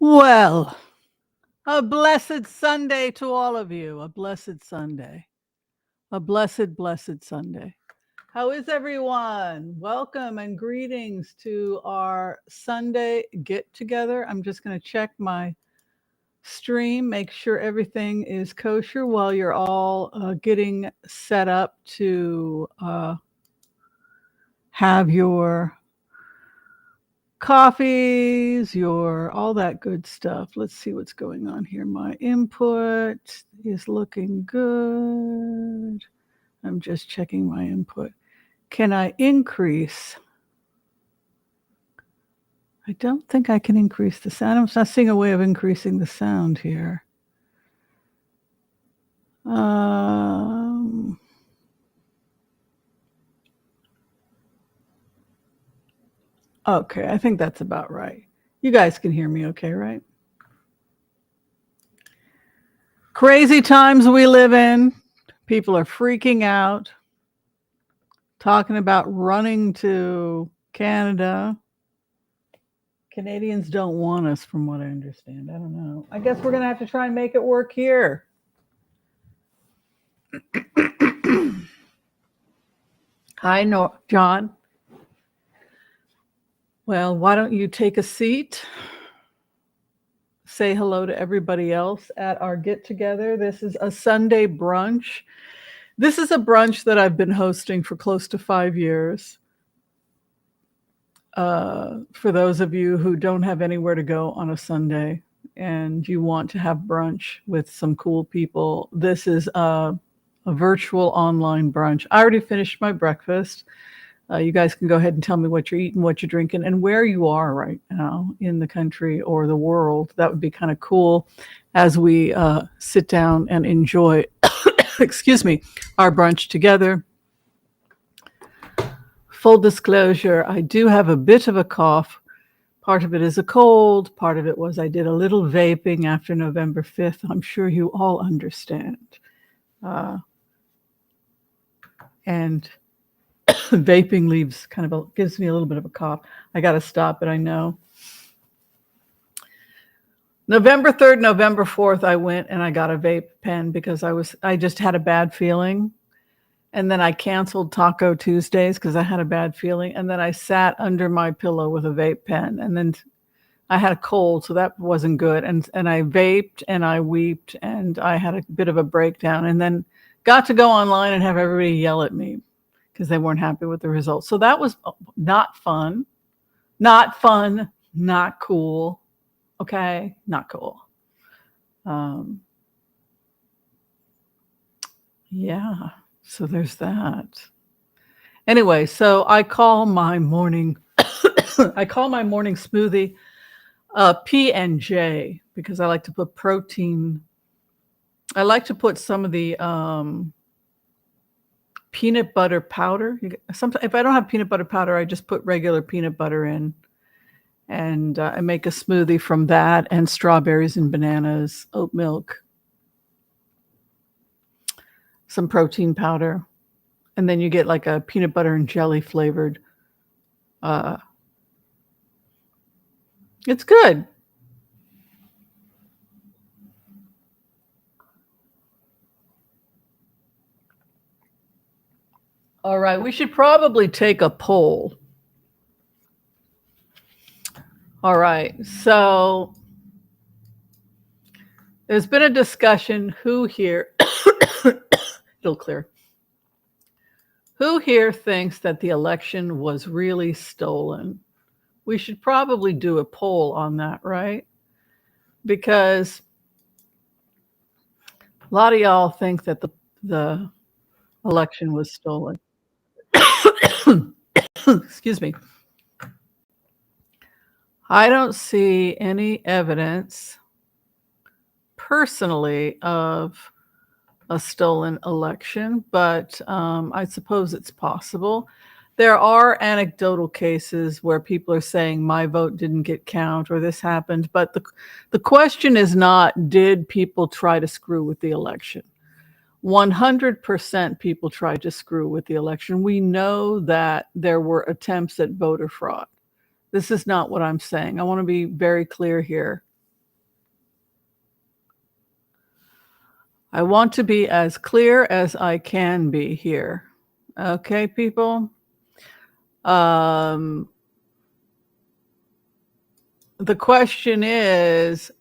Well, a blessed Sunday to all of you. A blessed Sunday. A blessed Sunday. How is everyone? Welcome and greetings to our Sunday get together. I'm just going to check my stream, make sure everything is kosher while you're all getting set up to have your coffees, your all that good stuff. Let's see what's going on here. My input is looking good. I'm just checking my input. Can I increase? I don't think I can increase the sound. I'm not seeing a way of increasing the sound here. Okay, I think that's about right. You guys can hear me okay, right? Crazy times we live in. People are freaking out, talking about running to Canada. Canadians don't want us, from what I understand. I don't know. I guess we're going to have to try and make it work here. Hi, John. Well, why don't you take a seat? Say hello to everybody else at our get together. This is a Sunday brunch. This is a brunch that I've been hosting for close to 5 years. For those of you who don't have anywhere to go on a Sunday and you want to have brunch with some cool people, this is a virtual online brunch. I already finished my breakfast. You guys can go ahead and tell me what you're eating, what you're drinking, and where you are right now in the country or the world. That would be kind of cool as we sit down and enjoy, excuse me, our brunch together. Full disclosure, I do have a bit of a cough. Part of it is a cold. Part of it was I did a little vaping after November 5th. I'm sure you all understand. And vaping leaves gives me a little bit of a cough. I got to stop it, I know. November 3rd, November 4th, I went and I got a vape pen because I just had a bad feeling. And then I canceled Taco Tuesdays because I had a bad feeling. And then I sat under my pillow with a vape pen. And then I had a cold, so that wasn't good. And I vaped and I weeped and I had a bit of a breakdown. And then got to go online and have everybody yell at me because they weren't happy with the results. So that was not fun. Not fun. Not cool. Okay? Not cool. Yeah. So there's that. Anyway, so I call my morning smoothie P&J because I like to put protein. I like to put some of the peanut butter powder. Sometimes if I don't have peanut butter powder, I just put regular peanut butter in, and I make a smoothie from that and strawberries and bananas, oat milk, some protein powder, and then you get like a peanut butter and jelly flavored. It's good. All right, we should probably take a poll. All right, so there's been a discussion who here, it'll clear. Who here thinks that the election was really stolen? We should probably do a poll on that, right? Because a lot of y'all think that the election was stolen. Excuse me. I don't see any evidence personally of a stolen election, but I suppose it's possible. There are anecdotal cases where people are saying my vote didn't get count or this happened, but the question is not, did people try to screw with the election? 100% people tried to screw with the election. We know that there were attempts at voter fraud. This is not what I'm saying. I want to be very clear here. I want to be as clear as I can be here. Okay, people? The question is,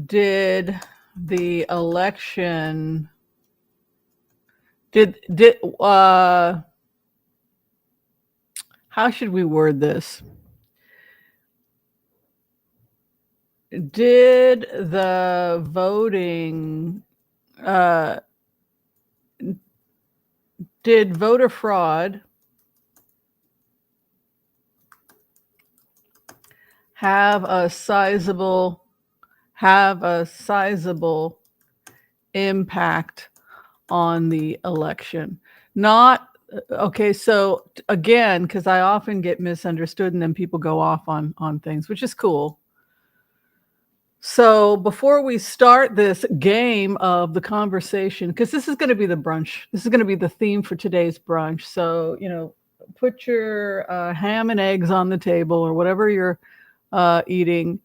did the election, how should we word this? Did the voting, did voter fraud have a sizable impact on the election? Not okay. So again, because I often get misunderstood, and then people go off on things, which is cool. So before we start this game of the conversation, because this is going to be the brunch, this is going to be the theme for today's brunch. So, put your ham and eggs on the table or whatever you're eating,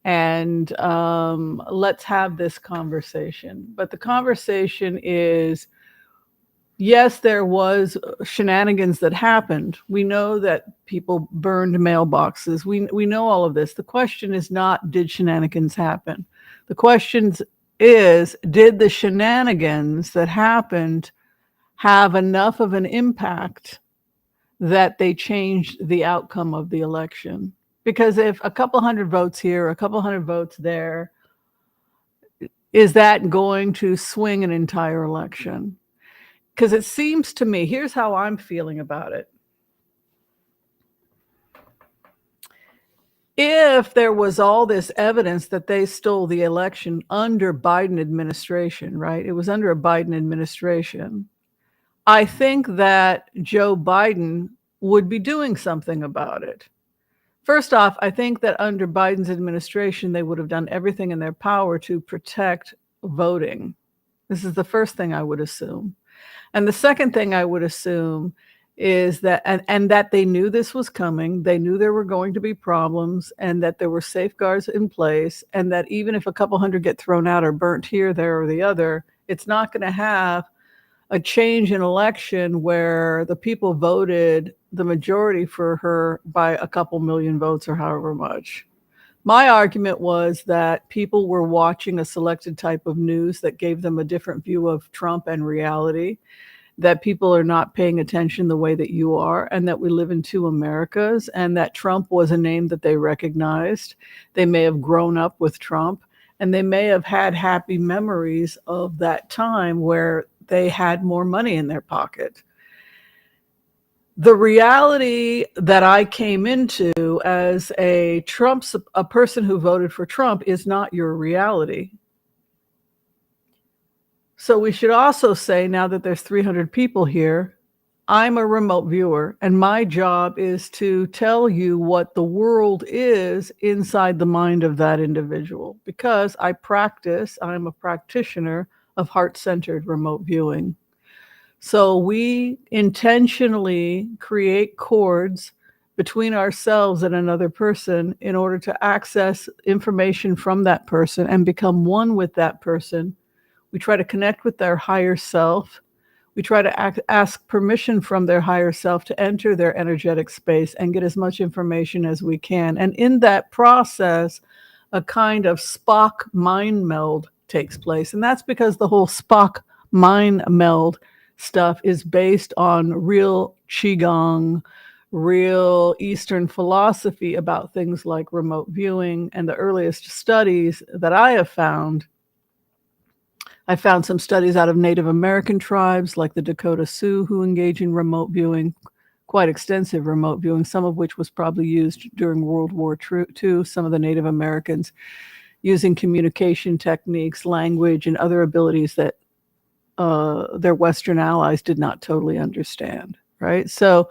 and let's have this conversation. But the conversation is, yes, there was shenanigans that happened. We know that people burned mailboxes. We know all of this. The question is not, did shenanigans happen? The question is, did the shenanigans that happened have enough of an impact that they changed the outcome of the election? Because if a couple hundred votes here, a couple hundred votes there, is that going to swing an entire election? Because it seems to me, here's how I'm feeling about it. If there was all this evidence that they stole the election under Biden administration, right? It was under a Biden administration. I think that Joe Biden would be doing something about it. First off, I think that under Biden's administration, they would have done everything in their power to protect voting. This is the first thing I would assume. And the second thing I would assume is that, and that they knew this was coming, they knew there were going to be problems, and that there were safeguards in place, and that even if a couple hundred get thrown out or burnt here, there, or the other, it's not going to have a change in election where the people voted the majority for her by a couple million votes or however much. My argument was that people were watching a selected type of news that gave them a different view of Trump and reality, that people are not paying attention the way that you are, and that we live in two Americas, and that Trump was a name that they recognized. They may have grown up with Trump, and they may have had happy memories of that time where they had more money in their pocket. The reality that I came into as a person who voted for Trump is not your reality. So we should also say, now that there's 300 people here, I'm a remote viewer, and my job is to tell you what the world is inside the mind of that individual, because I'm a practitioner of heart-centered remote viewing. So we intentionally create cords between ourselves and another person in order to access information from that person and become one with that person. We try to connect with their higher self. We try to ask permission from their higher self to enter their energetic space and get as much information as we can. And in that process, a kind of Spock mind meld takes place. And that's because the whole Spock mind meld stuff is based on real Qigong, real Eastern philosophy about things like remote viewing. And the earliest studies that I have found, I found some studies out of Native American tribes like the Dakota Sioux who engage in remote viewing, quite extensive remote viewing, some of which was probably used during World War II. Some of the Native Americans using communication techniques, language, and other abilities that their Western allies did not totally understand, right? So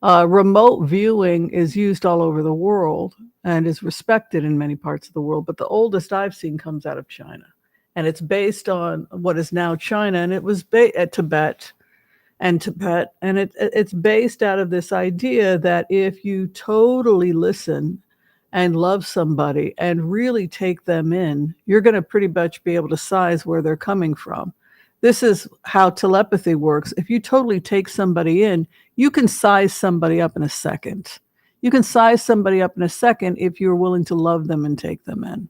remote viewing is used all over the world and is respected in many parts of the world, but the oldest I've seen comes out of China. And it's based on what is now China, and it was at Tibet, and it's based out of this idea that if you totally listen and love somebody and really take them in, you're going to pretty much be able to size where they're coming from. This is how telepathy works. If you totally take somebody in, you can size somebody up in a second. You can size somebody up in a second if you're willing to love them and take them in.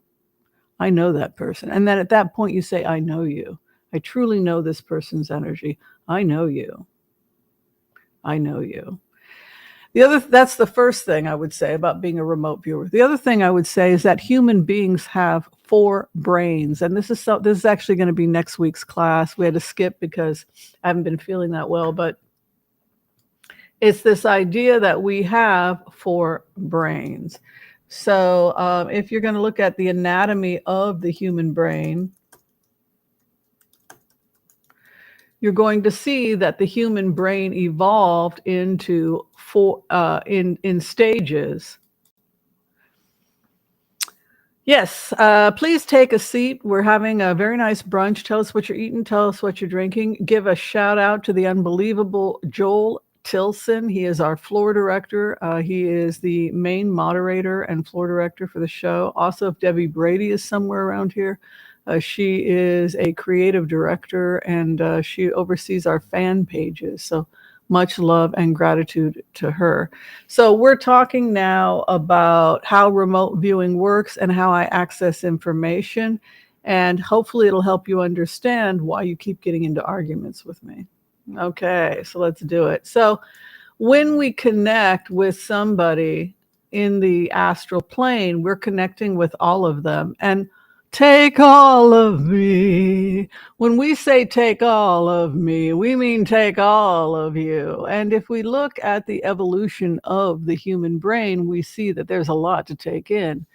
I know that person. And then at that point, you say, I know you. I truly know this person's energy. I know you. I know you. That's the first thing I would say about being a remote viewer. The other thing I would say is that human beings have 4 brains. And this is actually going to be next week's class. We had to skip because I haven't been feeling that well, but it's this idea that we have 4 brains. So if you're going to look at the anatomy of the human brain, you're going to see that the human brain evolved into 4 in stages. Yes, please take a seat. We're having a very nice brunch. Tell us what you're eating. Tell us what you're drinking. Give a shout out to the unbelievable Joel Tilson. He is our floor director. He is the main moderator and floor director for the show. Also, if Debbie Brady is somewhere around here, she is a creative director and she oversees our fan pages. So much love and gratitude to her. So we're talking now about how remote viewing works and how I access information. And hopefully it'll help you understand why you keep getting into arguments with me. Okay, so let's do it. So when we connect with somebody in the astral plane, we're connecting with all of them. And take all of me. When we say take all of me, we mean take all of you. And if we look at the evolution of the human brain, we see that there's a lot to take in.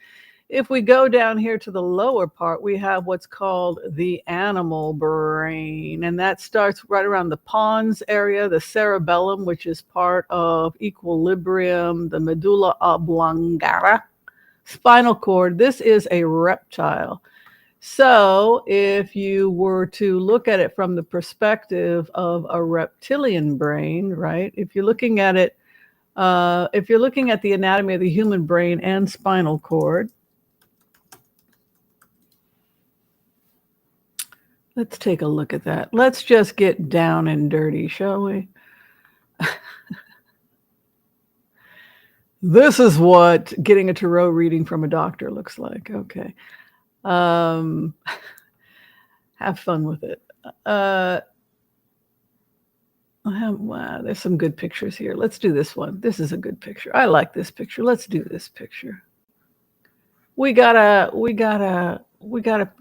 If we go down here to the lower part, we have what's called the animal brain. And that starts right around the pons area, the cerebellum, which is part of equilibrium, the medulla oblongata, spinal cord. This is a reptile. So if you were to look at it from the perspective of a reptilian brain, right? If you're looking at it, if you're looking at the anatomy of the human brain and spinal cord, let's take a look at that. Let's just get down and dirty, shall we? This is what getting a tarot reading from a doctor looks like. Okay. Have fun with it. Wow, there's some good pictures here. Let's do this one. This is a good picture. I like this picture. Let's do this picture. We gotta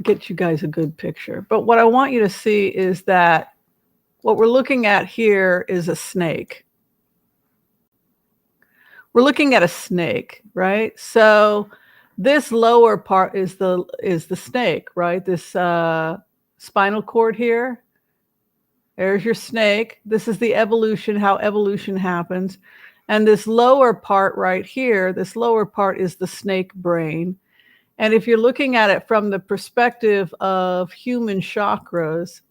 get you guys a good picture. But what I want you to see is that what we're looking at here is a snake. We're looking at a snake, right? So this lower part is the snake, right? This spinal cord here. There's your snake. This is the evolution, how evolution happens. And this lower part right here, this lower part is the snake brain. And if you're looking at it from the perspective of human chakras,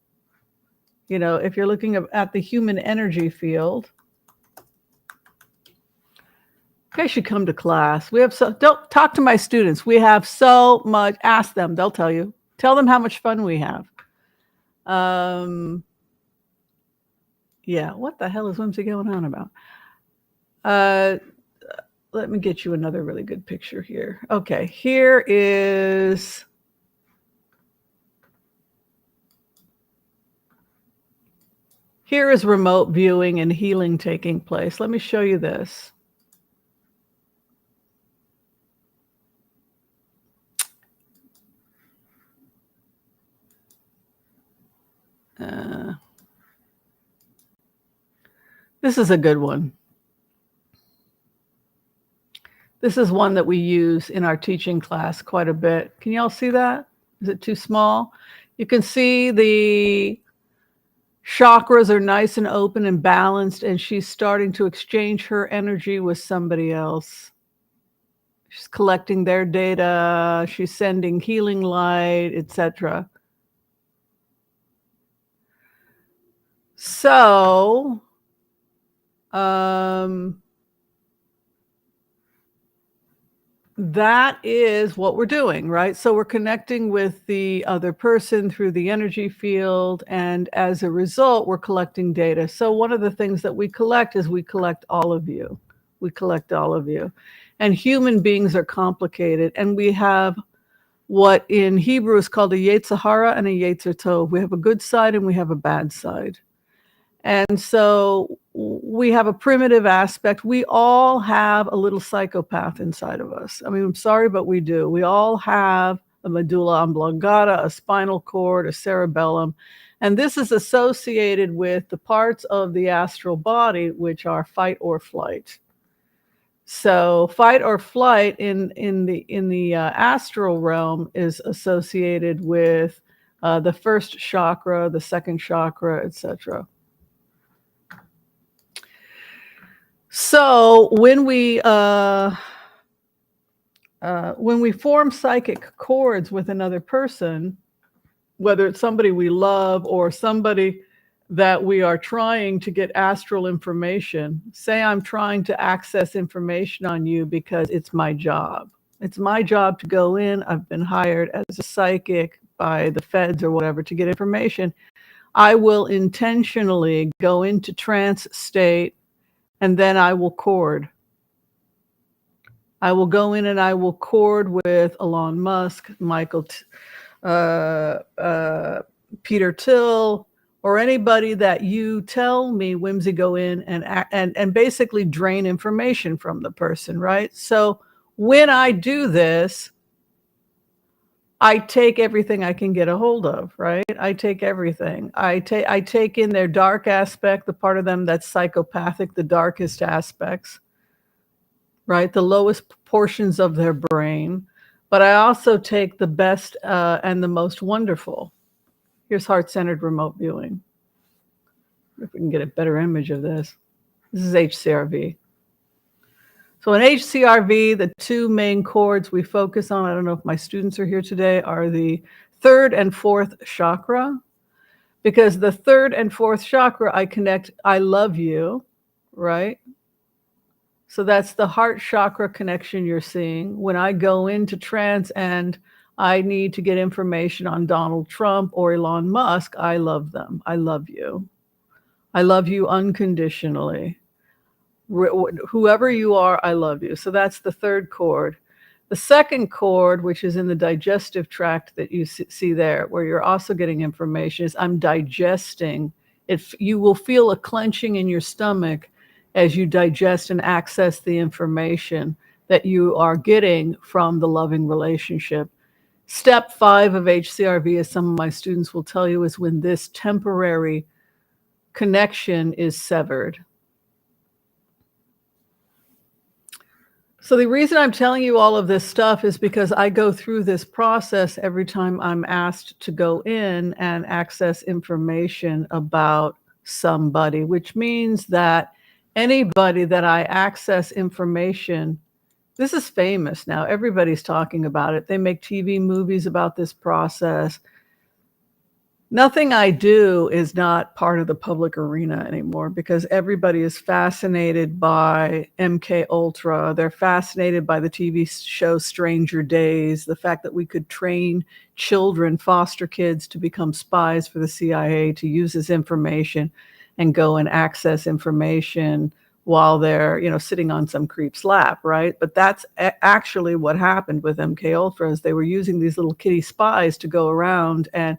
you know, if you're looking at the human energy field, you guys should come to class. Don't talk to my students. We have so much. Ask them. They'll tell you. Tell them how much fun we have. Yeah. What the hell is Whimsy going on about? Let me get you another really good picture here. Okay. Here is remote viewing and healing taking place. Let me show you this. This is a good one. This is one that we use in our teaching class quite a bit. Can y'all see that? Is it too small? You can see the chakras are nice and open and balanced, and she's starting to exchange her energy with somebody else. She's collecting their data. She's sending healing light, etc. So, that is what we're doing, right? So we're connecting with the other person through the energy field, and as a result, we're collecting data. So one of the things that we collect is we collect all of you. We collect all of you. And human beings are complicated, and we have what in Hebrew is called a Yetzer Hara and a Yetzer Tov. We have a good side and we have a bad side. And so we have a primitive aspect. We all have a little psychopath inside of us. I mean, I'm sorry, but we do. We all have a medulla oblongata, a spinal cord, a cerebellum. And this is associated with the parts of the astral body, which are fight or flight. So fight or flight in the astral realm is associated with the first chakra, the second chakra, etc. So when we form psychic cords with another person, whether it's somebody we love or somebody that we are trying to get astral information, say I'm trying to access information on you because it's my job. It's my job to go in. I've been hired as a psychic by the feds or whatever to get information. I will intentionally go into trance state, and then I will cord. I will go in and I will cord with Elon Musk, Peter Thiel, or anybody that you tell me, Whimsy, go in and basically drain information from the person, right? So when I do this, I take everything I can get a hold of, right? I take everything. I take in their dark aspect, the part of them that's psychopathic, the darkest aspects, right? The lowest portions of their brain. But I also take the best and the most wonderful. Here's heart-centered remote viewing. If we can get a better image of this. This is HCRV. So in HCRV, the two main chords we focus on, I don't know if my students are here today, are the third and fourth chakra. Because the third and fourth chakra, I connect, I love you, right? So that's the heart chakra connection you're seeing. When I go into trance and I need to get information on Donald Trump or Elon Musk, I love them. I love you. I love you unconditionally. Whoever you are, I love you. So that's the third chord. The second chord, which is in the digestive tract that you see there, where you're also getting information, is I'm digesting. You will feel a clenching in your stomach as you digest and access the information that you are getting from the loving relationship. Step 5 of HCRV, as some of my students will tell you, is when this temporary connection is severed. So the reason I'm telling you all of this stuff is because I go through this process every time I'm asked to go in and access information about somebody, which means that anybody that I access information, this is famous now. Everybody's talking about it. They make TV movies about this process. Nothing I do is not part of the public arena anymore because everybody is fascinated by MK Ultra. They're fascinated by the TV show Stranger Days, the fact that we could train children, foster kids, to become spies for the CIA, to use this information and go and access information while they're, sitting on some creep's lap, right? But that's actually what happened with MK Ultra, is they were using these little kitty spies to go around and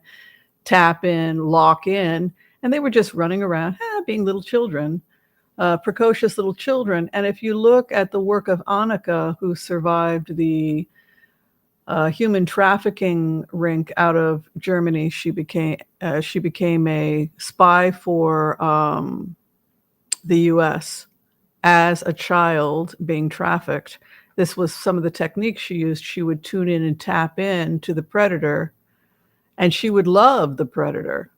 tap in, lock in, and they were just running around, being little children, precocious little children. And if you look at the work of Annika, who survived the human trafficking ring out of Germany, she became a spy for the U.S. as a child being trafficked. This was some of the techniques she used. She would tune in and tap in to the predator, and she would love the predator.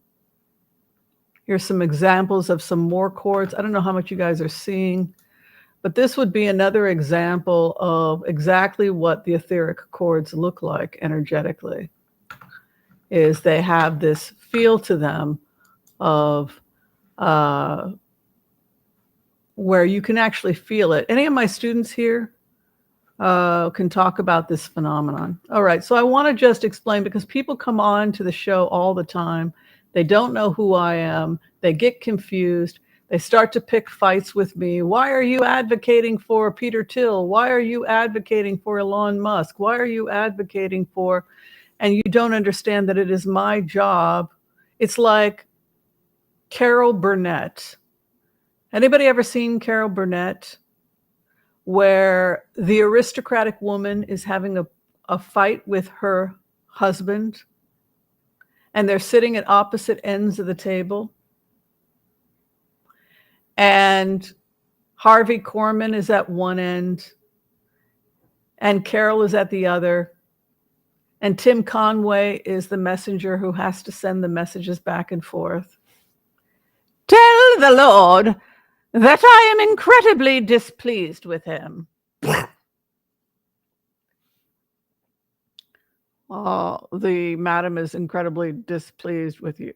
Here's some examples of some more chords. I don't know how much you guys are seeing, but this would be another example of exactly what the etheric chords look like energetically. Is they have this feel to them of where you can actually feel it. Any of my students here can talk about this phenomenon. All right, so I want to just explain, because people come on to the show all the time. They don't know who I am. They get confused. They start to pick fights with me. Why are you advocating for Peter Thiel? Why are you advocating for Elon Musk? Why are you advocating for... And you don't understand that it is my job. It's like Carol Burnett. Anybody ever seen Carol Burnett? Where the aristocratic woman is having a fight with her husband, and they're sitting at opposite ends of the table. And Harvey Korman is at one end, and Carol is at the other. And Tim Conway is the messenger who has to send the messages back and forth. Tell the Lord that I am incredibly displeased with him. The madam is incredibly displeased with you,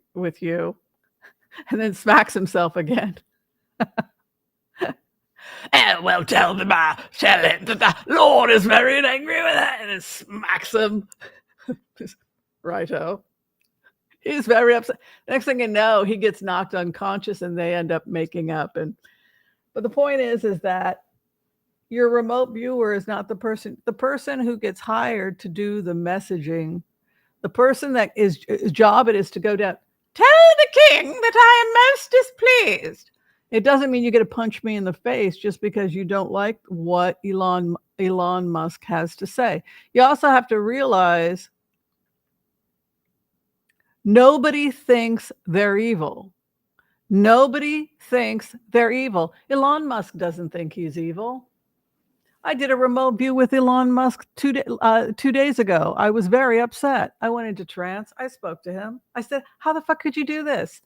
and then smacks himself again. Well, tell him that the Lord is very angry with that, and it smacks him. Righto. He's very upset. Next thing you know, he gets knocked unconscious, and they end up making up. But the point is that your remote viewer is not the person who gets hired to do the messaging. The person that his job it is to go down, tell the king that I am most displeased. It doesn't mean you get to punch me in the face just because you don't like what Elon Musk has to say. You also have to realize nobody thinks they're evil. Nobody thinks they're evil. Elon Musk doesn't think he's evil. I did a remote view with Elon Musk 2 days ago. I was very upset. I went into trance. I spoke to him. I said, how the fuck could you do this?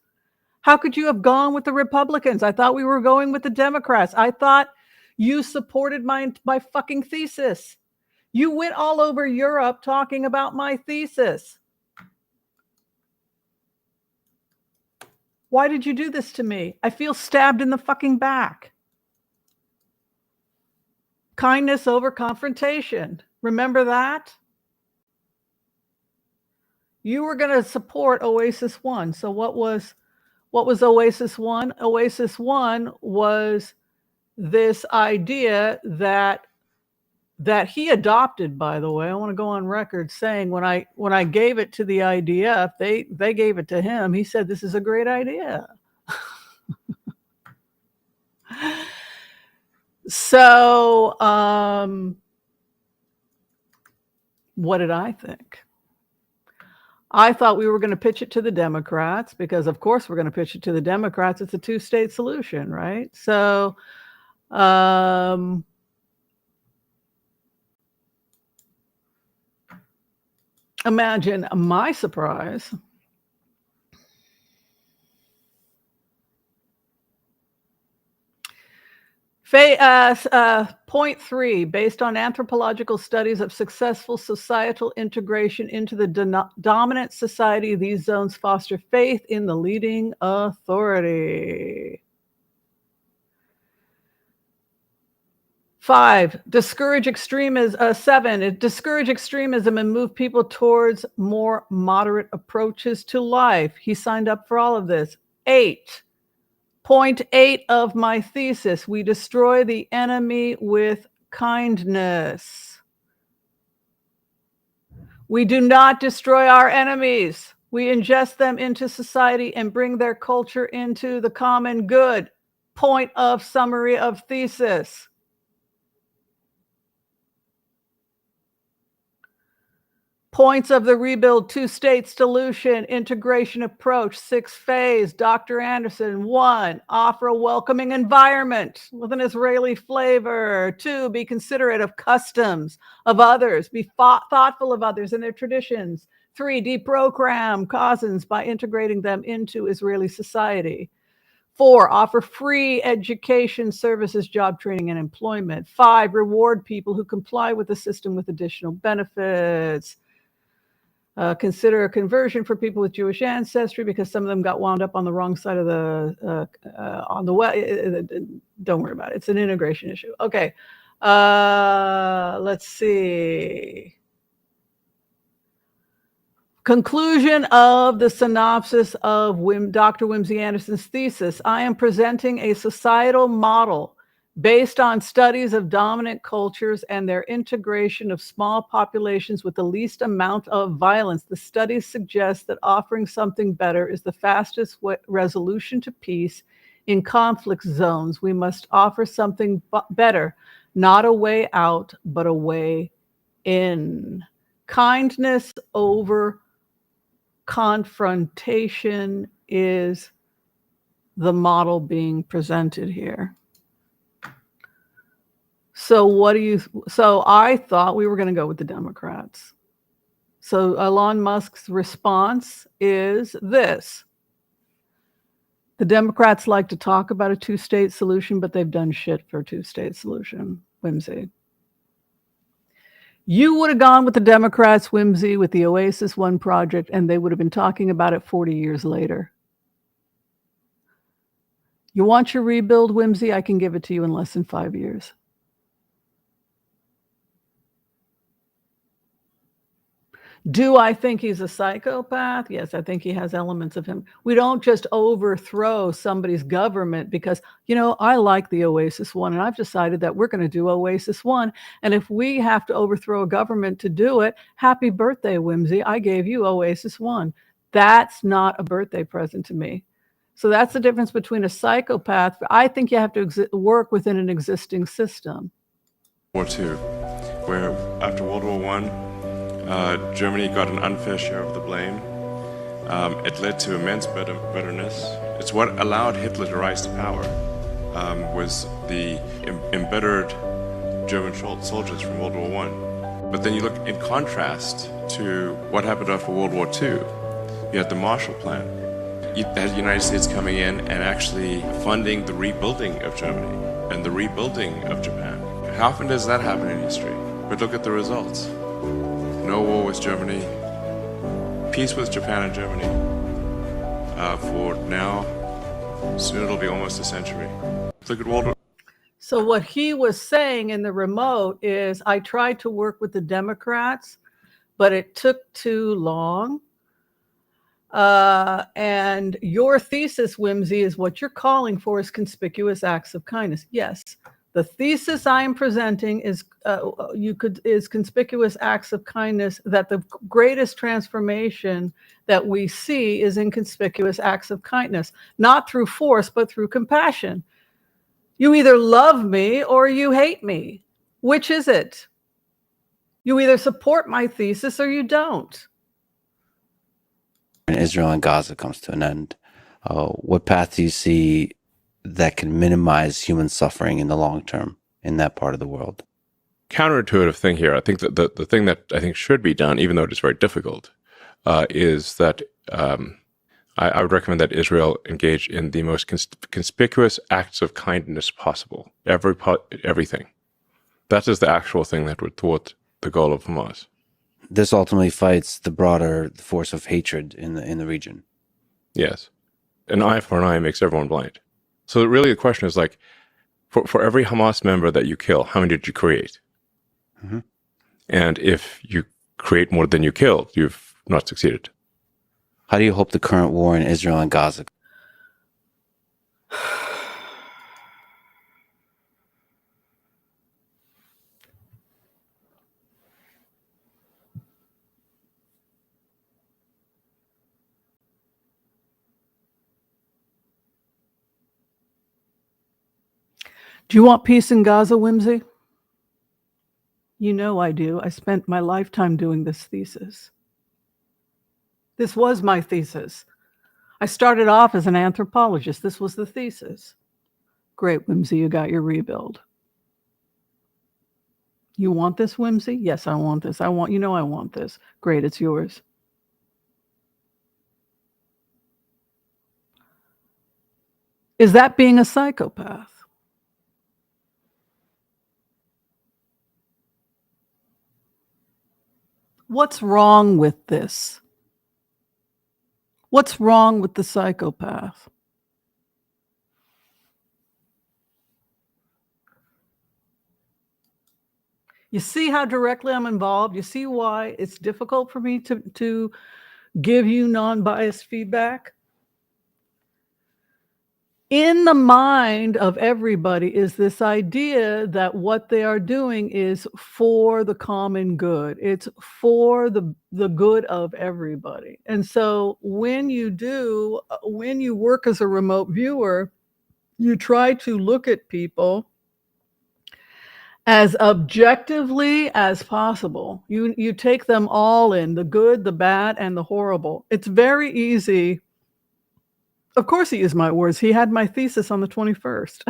How could you have gone with the Republicans? I thought we were going with the Democrats. I thought you supported my fucking thesis. You went all over Europe talking about my thesis. Why did you do this to me? I feel stabbed in the fucking back. Kindness over confrontation. Remember that? You were going to support Oasis 1. So what was Oasis 1? Oasis 1 was this idea that he adopted, by the way. I want to go on record saying when I gave it to the IDF, they gave it to him. He said, this is a great idea. So, what did I think? I thought we were going to pitch it to the Democrats because, of course, we're going to pitch it to the Democrats. It's a two-state solution, right? So, imagine my surprise. Point 3, based on anthropological studies of successful societal integration into the dominant society, these zones foster faith in the leading authority. 5, discourage extremism. 7, discourage extremism and move people towards more moderate approaches to life. He signed up for all of this. 8. Point 8 of my thesis, we destroy the enemy with kindness. We do not destroy our enemies. We ingest them into society and bring their culture into the common good. Point of summary of thesis. Points of the rebuild, two-state solution, integration approach, 6-phase, Dr. Anderson. 1, offer a welcoming environment with an Israeli flavor. 2, be considerate of customs of others. Be thoughtful of others and their traditions. 3, deprogram causes by integrating them into Israeli society. 4, offer free education, services, job training, and employment. 5, reward people who comply with the system with additional benefits. Consider a conversion for people with Jewish ancestry because some of them got wound up on the wrong side of the on the way. Don't worry about it. It's an integration issue. Okay. Let's see. Conclusion of the synopsis of Dr. Whimsy Anderson's thesis. I am presenting a societal model based on studies of dominant cultures and their integration of small populations with the least amount of violence. The studies suggest that offering something better is the fastest resolution to peace in conflict zones. We must offer something better, not a way out, but a way in. Kindness over confrontation is the model being presented here. So I thought we were going to go with the Democrats. So Elon Musk's response is this. The Democrats like to talk about a two-state solution, but they've done shit for a two-state solution. Whimsy. You would have gone with the Democrats, Whimsy, with the Oasis One project, and they would have been talking about it 40 years later. You want your rebuild, Whimsy? I can give it to you in less than 5 years. Do I think he's a psychopath? Yes, I think he has elements of him. We don't just overthrow somebody's government because, I like the Oasis One, and I've decided that we're going to do Oasis One. And if we have to overthrow a government to do it, happy birthday, Whimsy. I gave you Oasis One. That's not a birthday present to me. So that's the difference between a psychopath. I think you have to work within an existing system. World War II, where after World War I, Germany got an unfair share of the blame. It led to immense bitterness. It's what allowed Hitler to rise to power, was the embittered German soldiers from World War I. But then you look in contrast to what happened after World War II. You had the Marshall Plan. You had the United States coming in and actually funding the rebuilding of Germany and the rebuilding of Japan. How often does that happen in history? But look at the results. No war with Germany, peace with Japan and Germany for now. Soon it'll be almost a century. Look at World War. So what he was saying in the remote is, I tried to work with the Democrats, but it took too long. And your thesis, Whimsy, is what you're calling for is conspicuous acts of kindness. Yes. The thesis I am presenting is conspicuous acts of kindness, that the greatest transformation that we see is in conspicuous acts of kindness, not through force, but through compassion. You either love me or you hate me. Which is it? You either support my thesis or you don't. When Israel and Gaza comes to an end, what path do you see that can minimize human suffering in the long term in that part of the world? Counterintuitive thing here. I think that the thing that I think should be done, even though it is very difficult, is that I would recommend that Israel engage in the most conspicuous acts of kindness possible. Everything. That is the actual thing that would thwart the goal of Hamas. This ultimately fights the broader force of hatred in the region. Yes. An eye for an eye makes everyone blind. So really the question is like, for every Hamas member that you kill, how many did you create? Mm-hmm. And if you create more than you killed, you've not succeeded. How do you hope the current war in Israel and Gaza? Do you want peace in Gaza, Whimsy? You know I do. I spent my lifetime doing this thesis. This was my thesis. I started off as an anthropologist. This was the thesis. Great, Whimsy, you got your rebuild. You want this, Whimsy? Yes, I want this. I want this. Great, it's yours. Is that being a psychopath? What's wrong with this? What's wrong with the psychopath? You see how directly I'm involved? You see why it's difficult for me to give you non-biased feedback? In the mind of everybody is this idea that what they are doing is for the common good. It's for the good of everybody. And so when you work as a remote viewer, you try to look at people as objectively as possible. You take them all in, the good, the bad, and the horrible. It's very easy. Of course he used my words. He had my thesis on the 21st.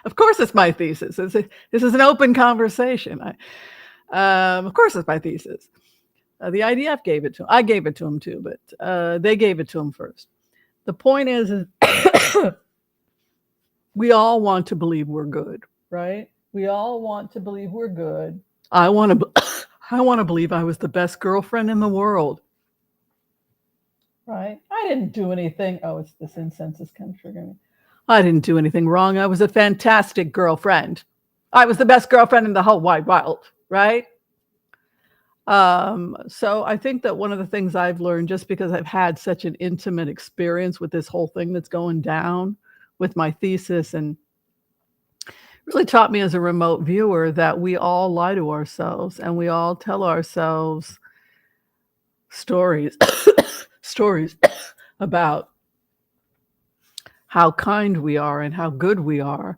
Of course it's my thesis. This is an open conversation. Of course it's my thesis. The IDF gave it to him. I gave it to him too, but they gave it to him first. The point is we all want to believe we're good, right? We all want to believe we're good. I want to believe I was the best girlfriend in the world, right? I didn't do anything. Oh, it's this incense is kind of triggering me. I didn't do anything wrong. I was a fantastic girlfriend. I was the best girlfriend in the whole wide world, right? So I think that one of the things I've learned, just because I've had such an intimate experience with this whole thing that's going down with my thesis, and really taught me as a remote viewer that we all lie to ourselves and we all tell ourselves stories stories about how kind we are and how good we are,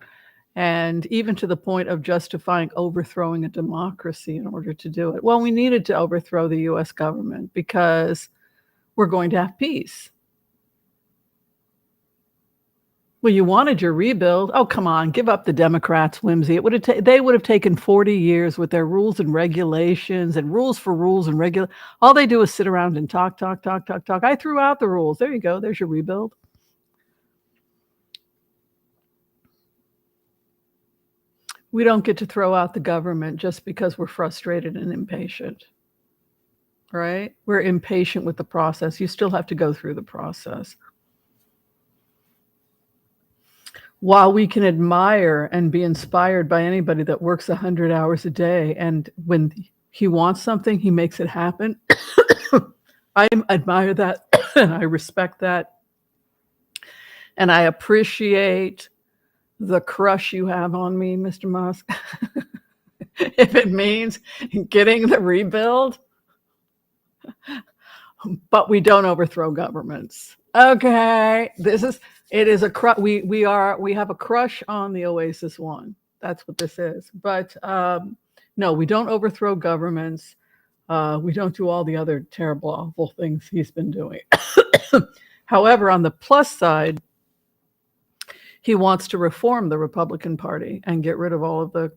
and even to the point of justifying overthrowing a democracy in order to do it. Well, we needed to overthrow the US government because we're going to have peace. Well, you wanted your rebuild. Oh, come on, give up the Democrats, Whimsy. They would have taken 40 years with their rules and regulations and rules for rules and regular. All they do is sit around and talk. I threw out the rules. There you go. There's your rebuild. We don't get to throw out the government just because we're frustrated and impatient, right? We're impatient with the process. You still have to go through the process. While we can admire and be inspired by anybody that works 100 hours a day, and when he wants something, he makes it happen, I admire that and I respect that. And I appreciate the crush you have on me, Mr. Musk. If it means getting the rebuild, but we don't overthrow governments. Okay, it is a we have a crush on the Oasis one. That's what this is. But no, we don't overthrow governments. We don't do all the other terrible, awful things he's been doing. However, on the plus side, he wants to reform the Republican Party and get rid of all of the.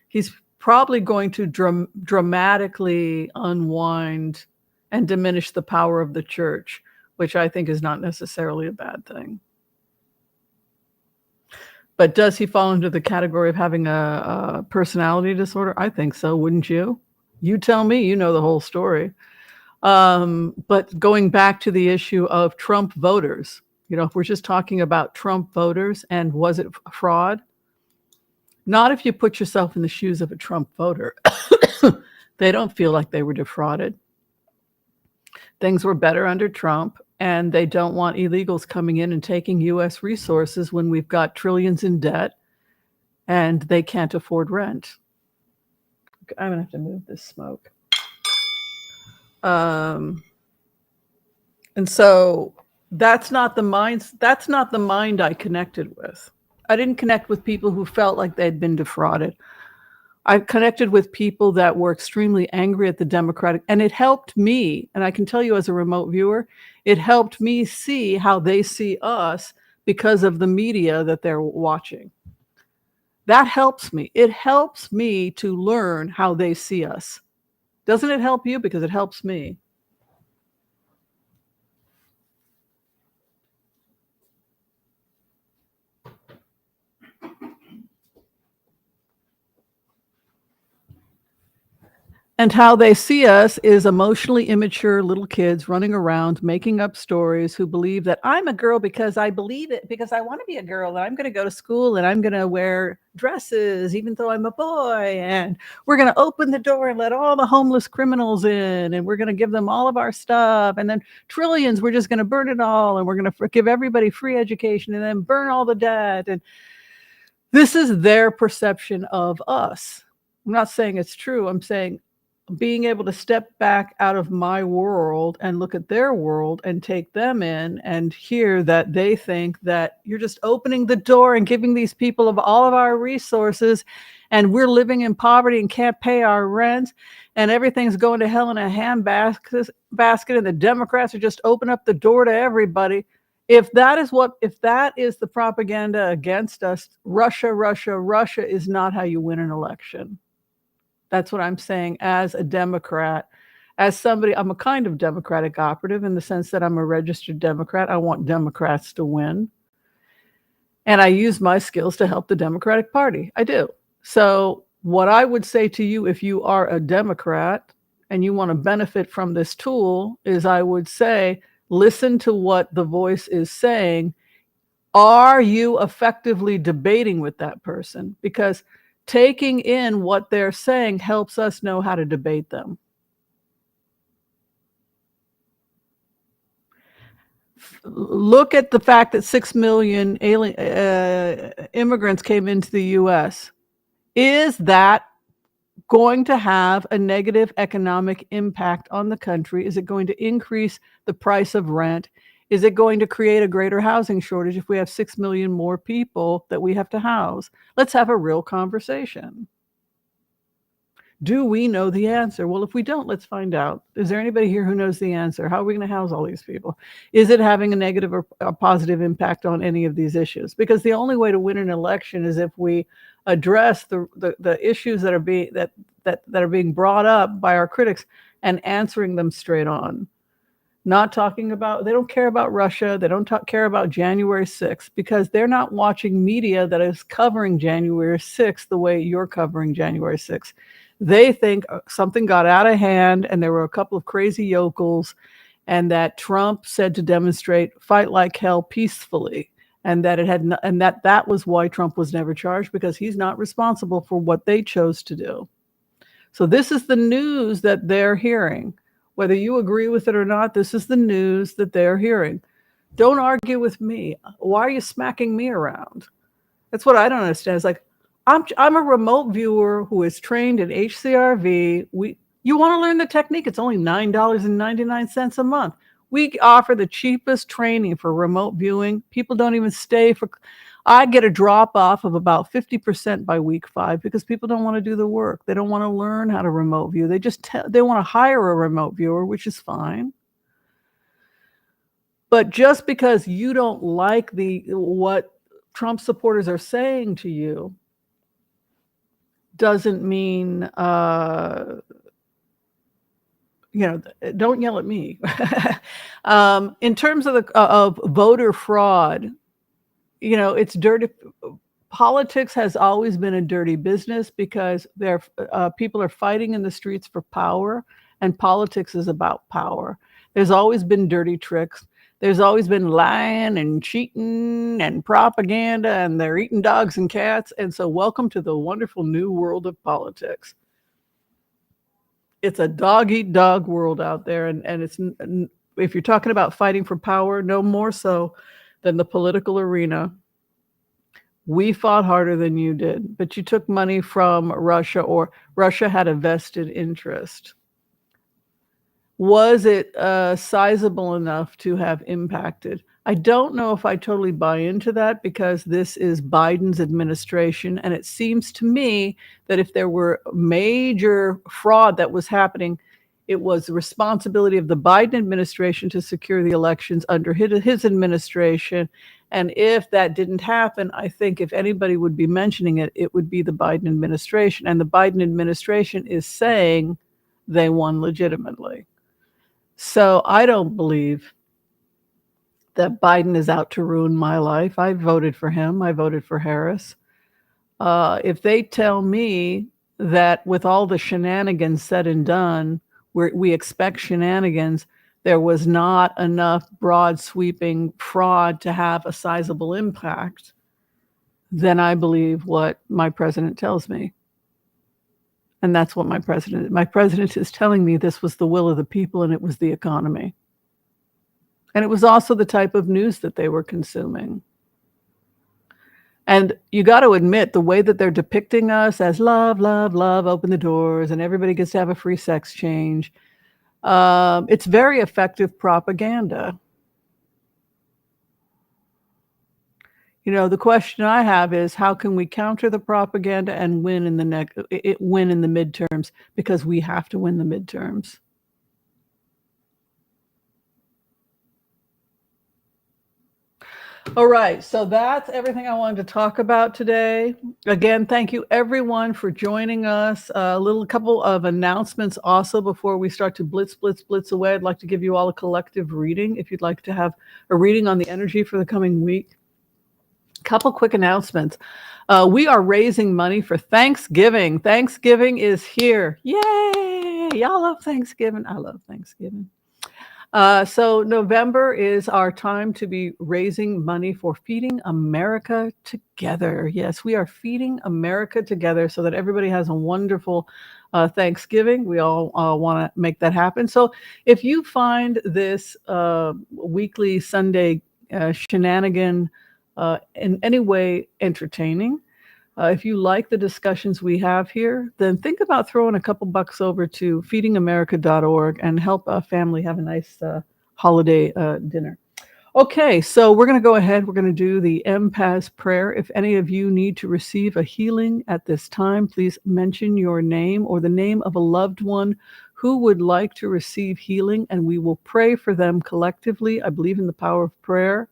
He's probably going to dramatically unwind and diminish the power of the church, which I think is not necessarily a bad thing. But does he fall into the category of having a personality disorder? I think so. Wouldn't you? You tell me. You know the whole story. But going back to the issue of Trump voters, if we're just talking about Trump voters and was it fraud? Not if you put yourself in the shoes of a Trump voter. They don't feel like they were defrauded. Things were better under Trump, and they don't want illegals coming in and taking U.S. resources when we've got trillions in debt and they can't afford rent. I'm going to have to move this smoke. And so that's not the mind I connected with. I didn't connect with people who felt like they'd been defrauded. I connected with people that were extremely angry at the Democratic, and it helped me, and I can tell you as a remote viewer, it helped me see how they see us because of the media that they're watching. That helps me. It helps me to learn how they see us. Doesn't it help you? Because it helps me. And how they see us is emotionally immature little kids running around making up stories who believe that I'm a girl because I believe it, because I want to be a girl, and I'm going to go to school and I'm going to wear dresses even though I'm a boy, and we're going to open the door and let all the homeless criminals in, and we're going to give them all of our stuff, and then trillions, we're just going to burn it all, and we're going to give everybody free education and then burn all the debt. And this is their perception of us. I'm not saying it's true. I'm saying being able to step back out of my world and look at their world and take them in and hear that they think that you're just opening the door and giving these people of all of our resources, and we're living in poverty and can't pay our rent, and everything's going to hell in a handbasket, and the Democrats are just open up the door to everybody. If that is the propaganda against us, Russia is not how you win an election. That's what I'm saying as a Democrat. As somebody, I'm a kind of Democratic operative in the sense that I'm a registered Democrat. I want Democrats to win. And I use my skills to help the Democratic Party. I do. So what I would say to you, if you are a Democrat and you want to benefit from this tool, is I would say, listen to what the voice is saying. Are you effectively debating with that person? Because taking in what they're saying helps us know how to debate them. Look at the fact that 6 million immigrants came into the U.S. Is that going to have a negative economic impact on the country? Is it going to increase the price of rent? Is it going to create a greater housing shortage if we have 6 million more people that we have to house? Let's have a real conversation. Do we know the answer? Well, if we don't, let's find out. Is there anybody here who knows the answer? How are we going to house all these people? Is it having a negative or a positive impact on any of these issues? Because the only way to win an election is if we address the issues that are being brought up by our critics and answering them straight on. Not talking about, they don't care about Russia. They don't care about January 6th because they're not watching media that is covering January 6th the way you're covering January 6th. They think something got out of hand and there were a couple of crazy yokels, and that Trump said to demonstrate, fight like hell peacefully. And that that was why Trump was never charged, because he's not responsible for what they chose to do. So this is the news that they're hearing. Whether you agree with it or not, this is the news that they're hearing. Don't argue with me. Why are you smacking me around? That's what I don't understand. It's like, I'm a remote viewer who is trained in HCRV. You want to learn the technique? It's only $9.99 a month. We offer the cheapest training for remote viewing. People don't even stay for. I get a drop off of about 50% by week 5 because people don't want to do the work. They don't want to learn how to remote view. They want to hire a remote viewer, which is fine. But just because you don't like what Trump supporters are saying to you doesn't mean, don't yell at me. In terms of voter fraud, it's dirty. Politics has always been a dirty business because people are fighting in the streets for power, and politics is about power. There's always been dirty tricks. There's always been lying and cheating and propaganda, and they're eating dogs and cats. And so welcome to the wonderful new world of politics. It's a dog-eat-dog world out there. And it's, if you're talking about fighting for power, no more so than the political arena. We fought harder than you did, but you took money from Russia, or Russia had a vested interest. Was it sizable enough to have impacted? I don't know if I totally buy into that, because this is Biden's administration. And it seems to me that if there were major fraud that was happening, it was the responsibility of the Biden administration to secure the elections under his administration. And if that didn't happen, I think if anybody would be mentioning it, it would be the Biden administration. And the Biden administration is saying they won legitimately. So I don't believe that Biden is out to ruin my life. I voted for him. I voted for Harris. If they tell me that with all the shenanigans said and done, where we expect shenanigans, there was not enough broad sweeping fraud to have a sizable impact, then I believe what my president tells me. And that's what my president is telling me this was the will of the people and it was the economy. And it was also the type of news that they were consuming. And you got to admit, the way that they're depicting us as love, love, love, open the doors, and everybody gets to have a free sex change, it's very effective propaganda. You know, the question I have is, how can we counter the propaganda and win in the midterms? Because we have to win the midterms. All right, so that's everything I wanted to talk about today. Again, thank you everyone for joining us. A couple of announcements also before we start to blitz away. I'd like to give you all a collective reading if you'd like to have a reading on the energy for the coming week. Couple quick announcements. We are raising money for Thanksgiving. Thanksgiving is here. Yay! Y'all love Thanksgiving. I love Thanksgiving. So November is our time to be raising money for Feeding America Together. Yes, we are feeding America together so that everybody has a wonderful Thanksgiving. We all want to make that happen. So if you find this weekly Sunday shenanigan in any way entertaining, if you like the discussions we have here, then think about throwing a couple bucks over to feedingamerica.org and help a family have a nice holiday dinner. Okay, so we're going to go ahead. We're going to do the empath prayer. If any of you need to receive a healing at this time, please mention your name or the name of a loved one who would like to receive healing, and we will pray for them collectively. I believe in the power of prayer.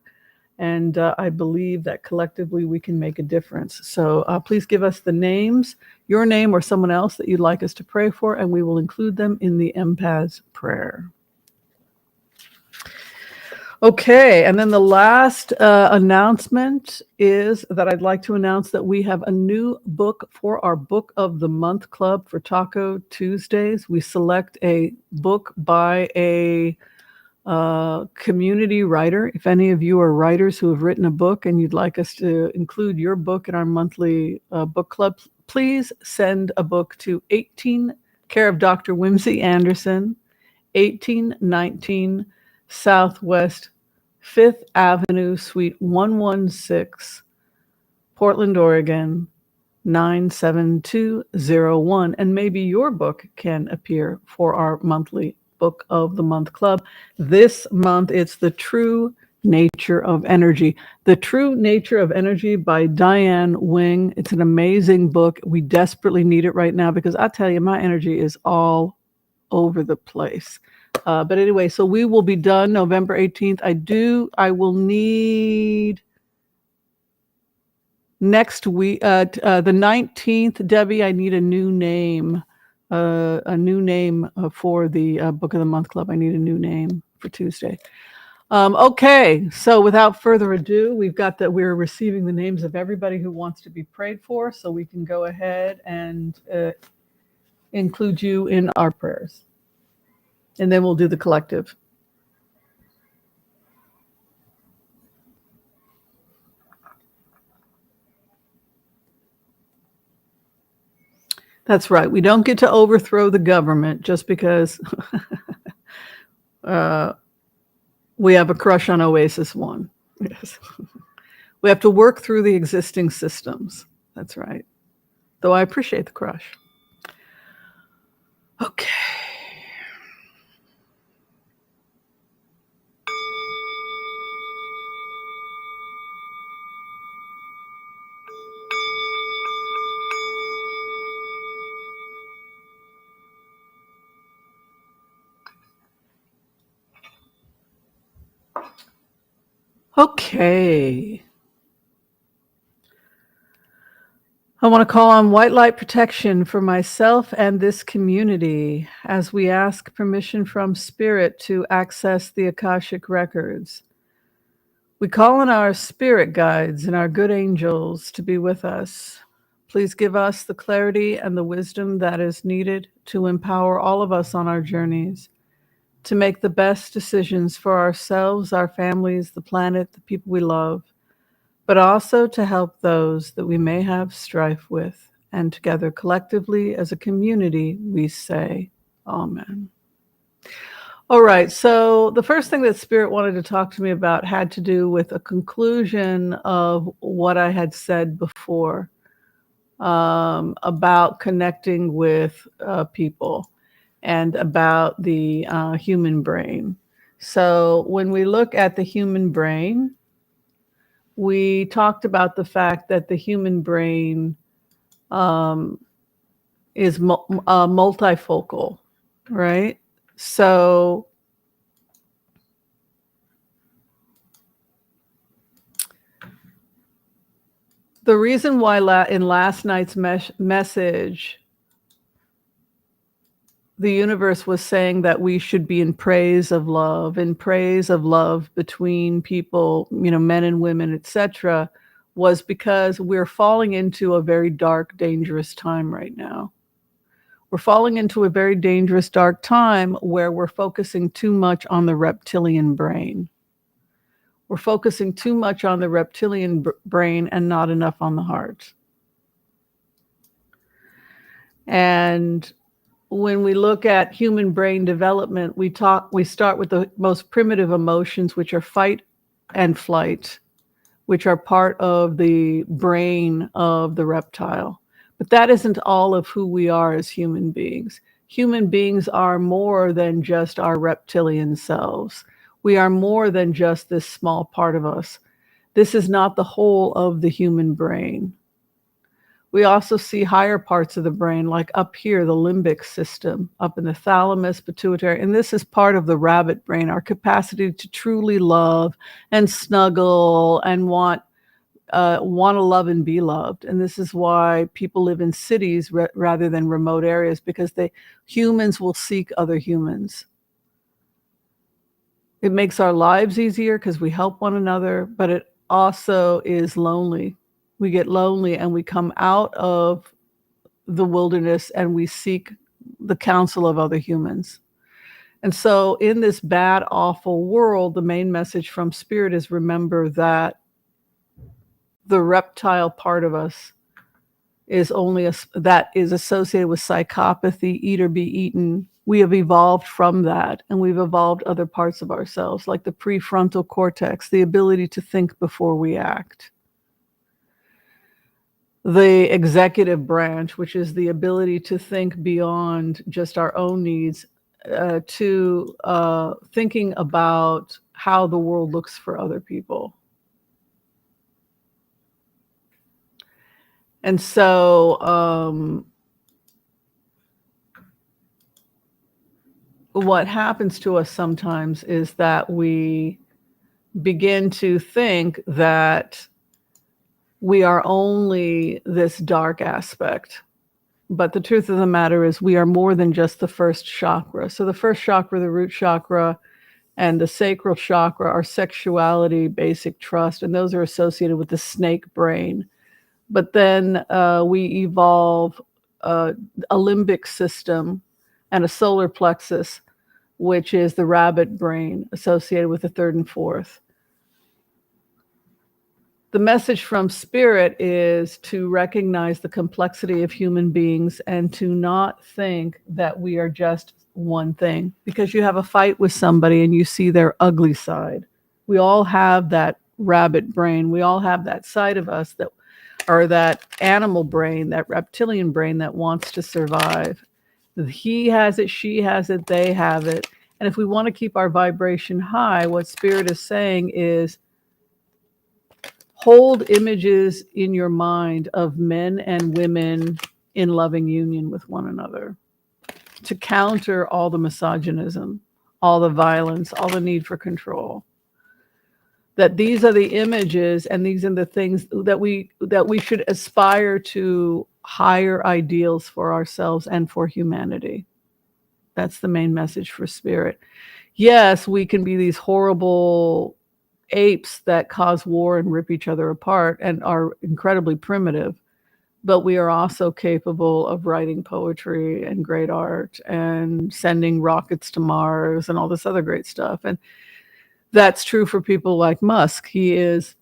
And I believe that collectively we can make a difference. So please give us the names, your name or someone else that you'd like us to pray for, and we will include them in the empath's prayer. Okay, and then the last announcement is that I'd like to announce that we have a new book for our Book of the Month Club for Taco Tuesdays. We select a book by a community writer. If any of you are writers who have written a book and you'd like us to include your book in our monthly book club, please send a book to 18 care of Dr. Whimsy Anderson, 1819 Southwest 5th Avenue, Suite 116, Portland, Oregon, 97201. And maybe your book can appear for our monthly Book of the Month Club. This month, it's The True Nature of Energy. The True Nature of Energy by Diane Wing. It's an amazing book. We desperately need it right now because I tell you, my energy is all over the place. But anyway, so we will be done November 18th. I will need next week, the 19th, Debbie, I need a new name. For the Book of the Month Club. I need a new name for Tuesday. Okay, so without further ado, we're receiving the names of everybody who wants to be prayed for, so we can go ahead and include you in our prayers. And then we'll do the collective. That's right. We don't get to overthrow the government just because we have a crush on Oasis 1. Yes. We have to work through the existing systems. That's right. Though I appreciate the crush. Okay. Okay. I want to call on white light protection for myself and this community as we ask permission from Spirit to access the Akashic records. We call on our spirit guides and our good angels to be with us. Please give us the clarity and the wisdom that is needed to empower all of us on our journeys to make the best decisions for ourselves, our families, the planet, the people we love, but also to help those that we may have strife with. And together, collectively, as a community, we say, Amen. All right, so the first thing that Spirit wanted to talk to me about had to do with a conclusion of what I had said before about connecting with people and about the human brain. So when we look at the human brain, we talked about the fact that the human brain is multifocal, right? So the reason why in last night's message, the universe was saying that we should be in praise of love between people, men and women, etc., was because we're falling into a very dark, dangerous time right now. We're falling into a very dangerous, dark time where we're focusing too much on the reptilian brain. We're focusing too much on the reptilian brain and not enough on the heart. And when we look at human brain development, we start with the most primitive emotions, which are fight and flight, which are part of the brain of the reptile. But that isn't all of who we are as human beings. Human beings are more than just our reptilian selves. We are more than just this small part of us. This is not the whole of the human brain. We also see higher parts of the brain, like up here, the limbic system, up in the thalamus, pituitary. And this is part of the rabbit brain, our capacity to truly love and snuggle and want to love and be loved. And this is why people live in cities rather than remote areas, because humans will seek other humans. It makes our lives easier because we help one another, but it also is lonely. We get lonely and we come out of the wilderness and we seek the counsel of other humans. And so in this bad, awful world, the main message from Spirit is remember that the reptile part of us is that is associated with psychopathy, eat or be eaten. We have evolved from that, and we've evolved other parts of ourselves, like the prefrontal cortex, the ability to think before we act. The executive branch, which is the ability to think beyond just our own needs, to thinking about how the world looks for other people. And so what happens to us sometimes is that we begin to think that we are only this dark aspect. But the truth of the matter is we are more than just the first chakra. So the first chakra, the root chakra, and the sacral chakra are sexuality, basic trust, and those are associated with the snake brain. But then we evolve a limbic system and a solar plexus, which is the rabbit brain associated with the third and fourth. The message from Spirit is to recognize the complexity of human beings and to not think that we are just one thing. Because you have a fight with somebody and you see their ugly side. We all have that rabbit brain. We all have that side of us or that animal brain, that reptilian brain that wants to survive. He has it, she has it, they have it. And if we want to keep our vibration high, what Spirit is saying is hold images in your mind of men and women in loving union with one another to counter all the misogynism, all the violence, all the need for control. That these are the images and these are the things that we should aspire to higher ideals for ourselves and for humanity. That's the main message for Spirit. Yes, we can be these horrible apes that cause war and rip each other apart and are incredibly primitive, but we are also capable of writing poetry and great art and sending rockets to Mars and all this other great stuff. And that's true for people like Musk. He is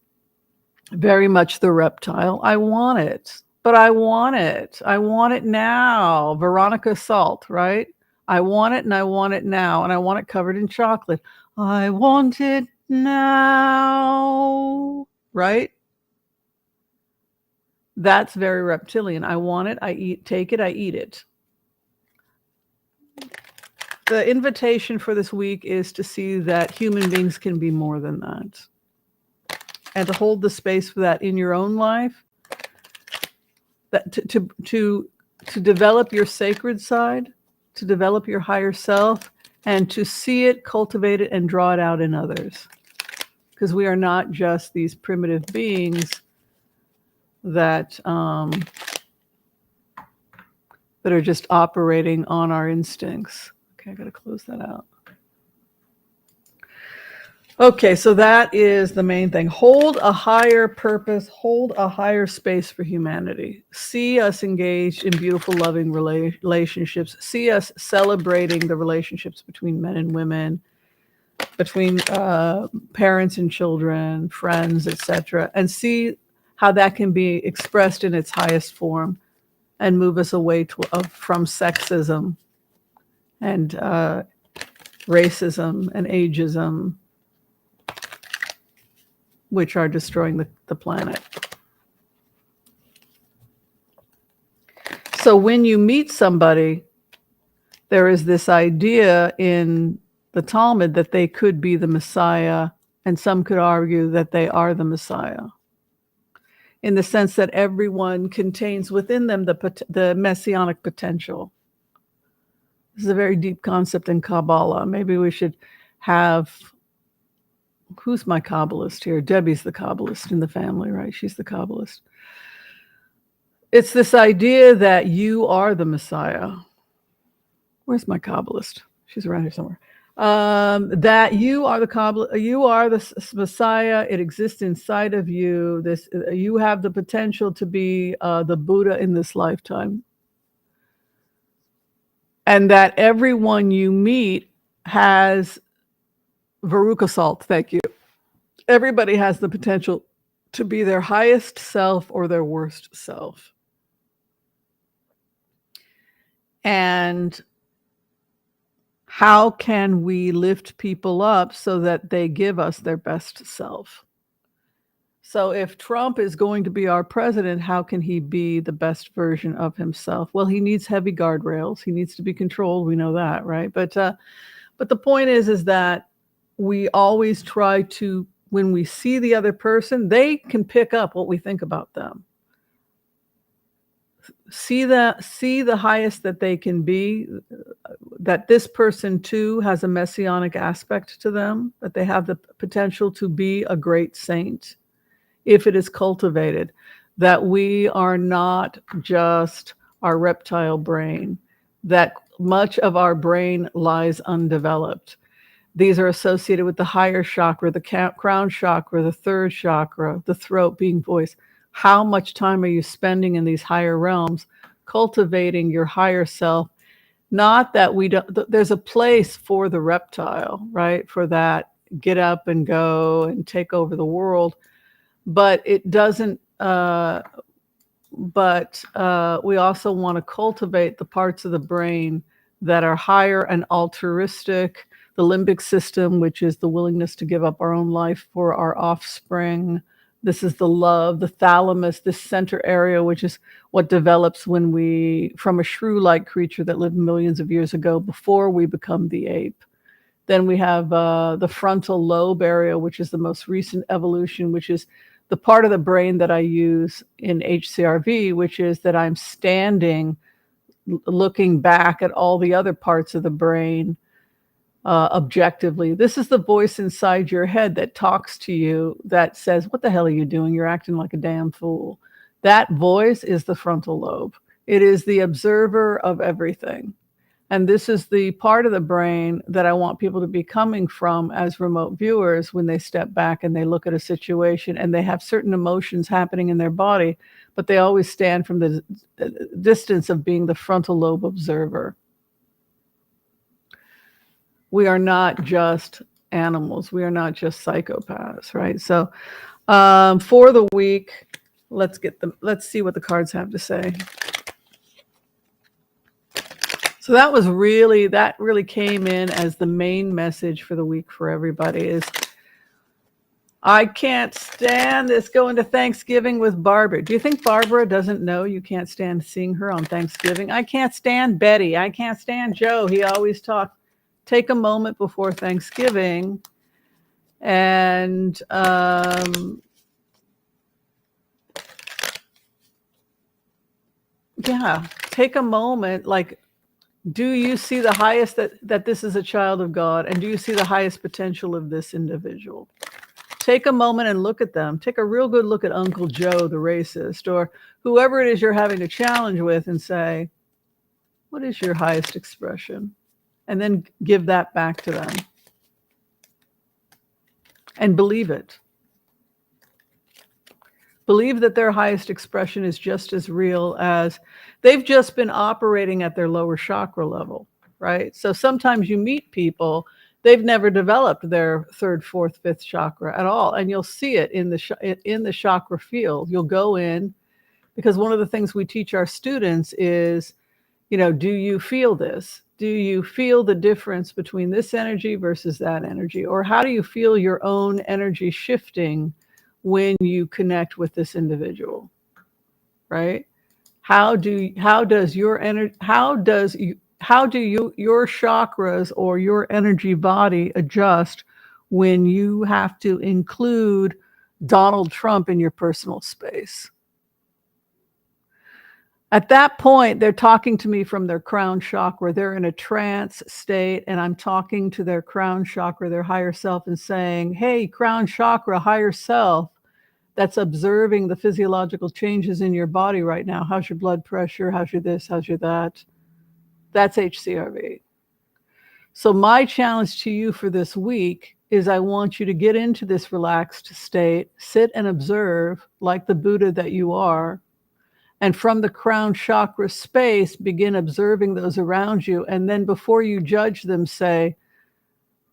very much the reptile. I want it, but I want it. I want it now. Veronica Salt, right? I want it and I want it now. And I want it covered in chocolate. I want it now, right? That's very reptilian. I want it, I take it, I eat it. The invitation for this week is to see that human beings can be more than that. And to hold the space for that in your own life, that to develop your sacred side, to develop your higher self, and to see it, cultivate it, and draw it out in others. Because we are not just these primitive beings that are just operating on our instincts. Okay, I got to close that out. Okay, so that is the main thing. Hold a higher purpose, hold a higher space for humanity. See us engaged in beautiful, loving relationships. See us celebrating the relationships between men and women, between parents and children, friends, etc. And see how that can be expressed in its highest form and move us away from sexism and racism and ageism, which are destroying the planet. So when you meet somebody, there is this idea in the Talmud that they could be the Messiah, and some could argue that they are the Messiah, in the sense that everyone contains within them the messianic potential. This is a very deep concept in Kabbalah. Maybe we should have, who's my Kabbalist here? Debbie's the Kabbalist in the family, right? She's the Kabbalist. It's this idea that you are the Messiah. Where's my Kabbalist? She's around here somewhere. That you are the Messiah. It exists inside of you. You have the potential to be the Buddha in this lifetime. And that everyone you meet has Veruca Salt. Thank you. Everybody has the potential to be their highest self or their worst self. And how can we lift people up so that they give us their best self? So if Trump is going to be our president, how can he be the best version of himself? Well, he needs heavy guardrails. He needs to be controlled. We know that, right? But the point is that we always try to, when we see the other person, they can pick up what we think about them. See the highest that they can be, that this person too has a messianic aspect to them, that they have the potential to be a great saint if it is cultivated, that we are not just our reptile brain, that much of our brain lies undeveloped. These are associated with the higher chakra, the crown chakra, the third chakra, the throat being voice. How much time are you spending in these higher realms cultivating your higher self? Not that we don't, there's a place for the reptile, right? For that get up and go and take over the world. But it doesn't, we also want to cultivate the parts of the brain that are higher and altruistic, the limbic system, which is the willingness to give up our own life for our offspring. This is the love, the thalamus, this center area, which is what develops when from a shrew-like creature that lived millions of years ago before we become the ape. Then we have the frontal lobe area, which is the most recent evolution, which is the part of the brain that I use in HCRV, which is that I'm standing, looking back at all the other parts of the brain objectively. This is the voice inside your head that talks to you, that says, what the hell are you doing? You're acting like a damn fool. That voice is the frontal lobe. It is the observer of everything. And this is the part of the brain that I want people to be coming from as remote viewers when they step back and they look at a situation and they have certain emotions happening in their body, but they always stand from the distance of being the frontal lobe observer. We are not just animals. We are not just psychopaths, right? So for the week, let's see what the cards have to say. So that really came in as the main message for the week for everybody is, I can't stand this going to Thanksgiving with Barbara. Do you think Barbara doesn't know you can't stand seeing her on Thanksgiving? I can't stand Betty. I can't stand Joe. He always talks. Take a moment before Thanksgiving and take a moment. Like, do you see the highest that this is a child of God? And do you see the highest potential of this individual? Take a moment and look at them. Take a real good look at Uncle Joe, the racist, or whoever it is you're having a challenge with, and say, what is your highest expression? And then give that back to them. And believe it. Believe that their highest expression is just as real as they've just been operating at their lower chakra level, right? So sometimes you meet people, they've never developed their third, fourth, fifth chakra at all. And you'll see it in the chakra field. You'll go in, because one of the things we teach our students is, do you feel this? Do you feel the difference between this energy versus that energy? Or how do you feel your own energy shifting when you connect with this individual, right? How do your chakras or your energy body adjust when you have to include Donald Trump in your personal space? At that point, they're talking to me from their crown chakra. They're in a trance state, and I'm talking to their crown chakra, their higher self, and saying, hey, crown chakra, higher self, that's observing the physiological changes in your body right now. How's your blood pressure? How's your this? How's your that? That's HCRV. So my challenge to you for this week is I want you to get into this relaxed state, sit and observe like the Buddha that you are, and from the crown chakra space, begin observing those around you. And then before you judge them, say,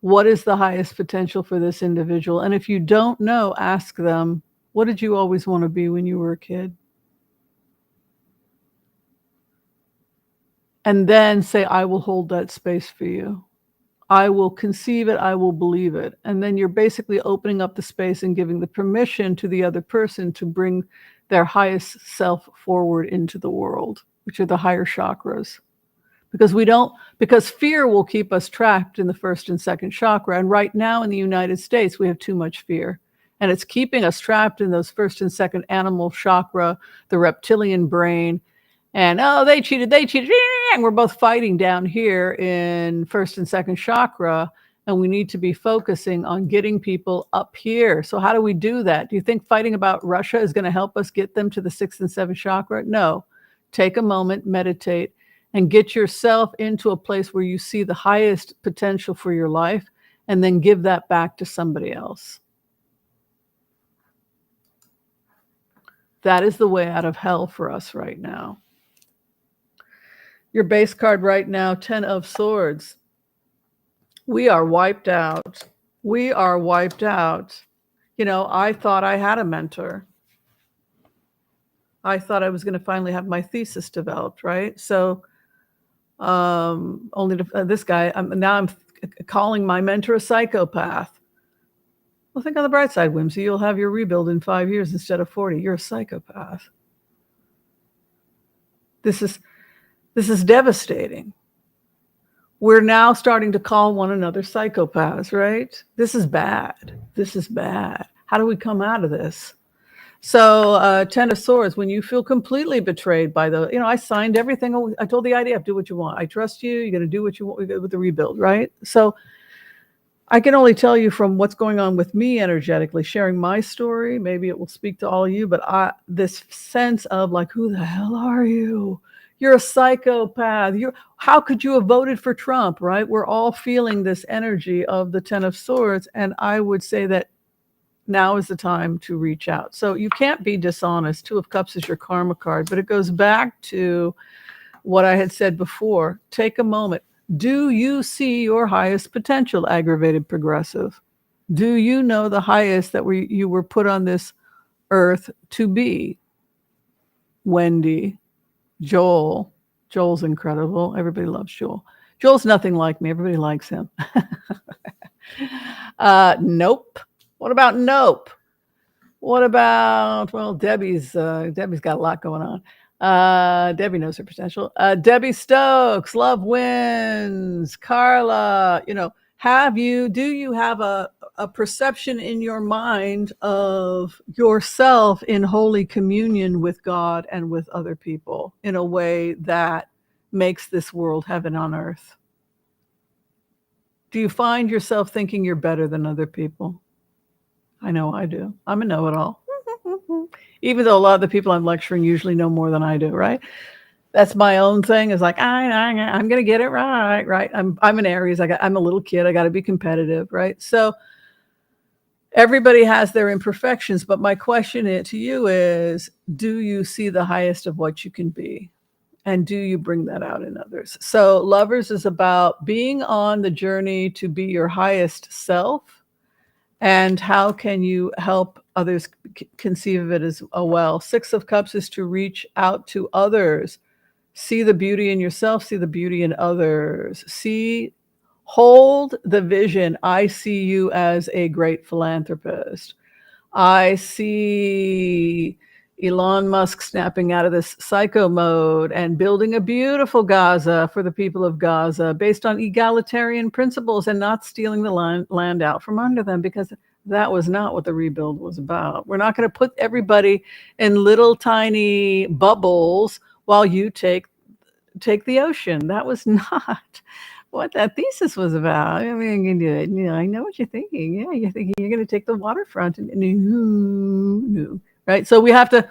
what is the highest potential for this individual? And if you don't know, ask them, what did you always want to be when you were a kid? And then say, I will hold that space for you. I will conceive it. I will believe it. And then you're basically opening up the space and giving the permission to the other person to bring their highest self forward into the world, which are the higher chakras. Because fear will keep us trapped in the first and second chakra. And right now in the United States, we have too much fear. And it's keeping us trapped in those first and second animal chakra, the reptilian brain. And, they cheated. And we're both fighting down here in first and second chakra. And we need to be focusing on getting people up here. So how do we do that? Do you think fighting about Russia is going to help us get them to the sixth and seventh chakra? No. Take a moment, meditate, and get yourself into a place where you see the highest potential for your life, and then give that back to somebody else. That is the way out of hell for us right now. Your base card right now, 10 of Swords. We are wiped out. We are wiped out. I thought I had a mentor. I thought I was going to finally have my thesis developed, right? So only to, this guy, I'm calling my mentor a psychopath. Well, think on the bright side, Whimsy. You'll have your rebuild in 5 years instead of 40. You're a psychopath. This is devastating. We're now starting to call one another psychopaths, right? This is bad. This is bad. How do we come out of this? So 10 of Swords, when you feel completely betrayed by I signed everything. I told the IDF, do what you want. I trust you. You're going to do what you want with the rebuild, right? So I can only tell you from what's going on with me energetically, sharing my story. Maybe it will speak to all of you, but this sense of like, who the hell are you? You're a psychopath. How could you have voted for Trump, right? We're all feeling this energy of the 10 of Swords. And I would say that Now is the time to reach out. So you can't be dishonest. Two of Cups is your karma card, but it goes back to what I had said before. Take a moment. Do you see your highest potential, aggravated progressive? Do you know the highest that you were put on this earth to be? Wendy, Joel. Joel's incredible. Everybody loves Joel. Joel's nothing like me. Everybody likes him. Nope. What about Nope? What about, well, Debbie's got a lot going on. Debbie knows her potential. Debbie Stokes, Love Wins. Carla, do you have a perception in your mind of yourself in holy communion with God and with other people in a way that makes this world heaven on earth? Do you find yourself thinking you're better than other people? I know I do. I'm a know-it-all. Even though a lot of the people I'm lecturing usually know more than I do, right? That's my own thing. Is like, I'm going to get it right. I'm an Aries. I'm a little kid. I got to be competitive, right? So everybody has their imperfections, but my question to you is, do you see the highest of what you can be? And do you bring that out in others? So Lovers is about being on the journey to be your highest self. And how can you help others conceive of it as well? Six of Cups is to reach out to others. See the beauty in yourself, see the beauty in others. Hold the vision. I see you as a great philanthropist. I see Elon Musk snapping out of this psycho mode and building a beautiful Gaza for the people of Gaza based on egalitarian principles and not stealing the land out from under them, because that was not what the rebuild was about. We're not going to put everybody in little tiny bubbles while you take the ocean. That was not what that thesis was about. I mean, you can do it. I know what you're thinking. Yeah, you're thinking you're going to take the waterfront and no. Right? So we have to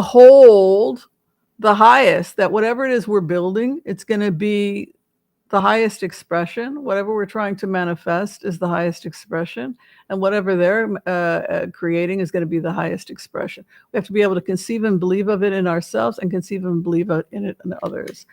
hold the highest, that whatever it is we're building, it's going to be the highest expression. Whatever we're trying to manifest is the highest expression, and whatever they're creating is going to be the highest expression. We have to be able to conceive and believe of it in ourselves and conceive and believe in it in others.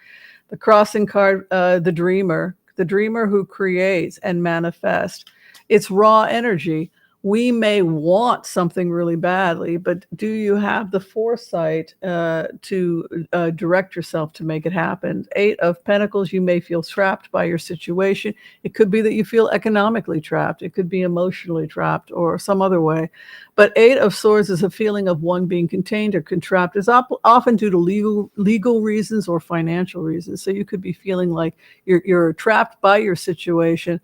The crossing card, the dreamer who creates and manifests. It's raw energy. We may want something really badly, but do you have the foresight to direct yourself to make it happen? Eight of Pentacles, you may feel trapped by your situation. It could be that you feel economically trapped. It could be emotionally trapped or some other way. But Eight of Swords is a feeling of one being contained or contrapped. It's often due to legal reasons or financial reasons. So you could be feeling like you're trapped by your situation.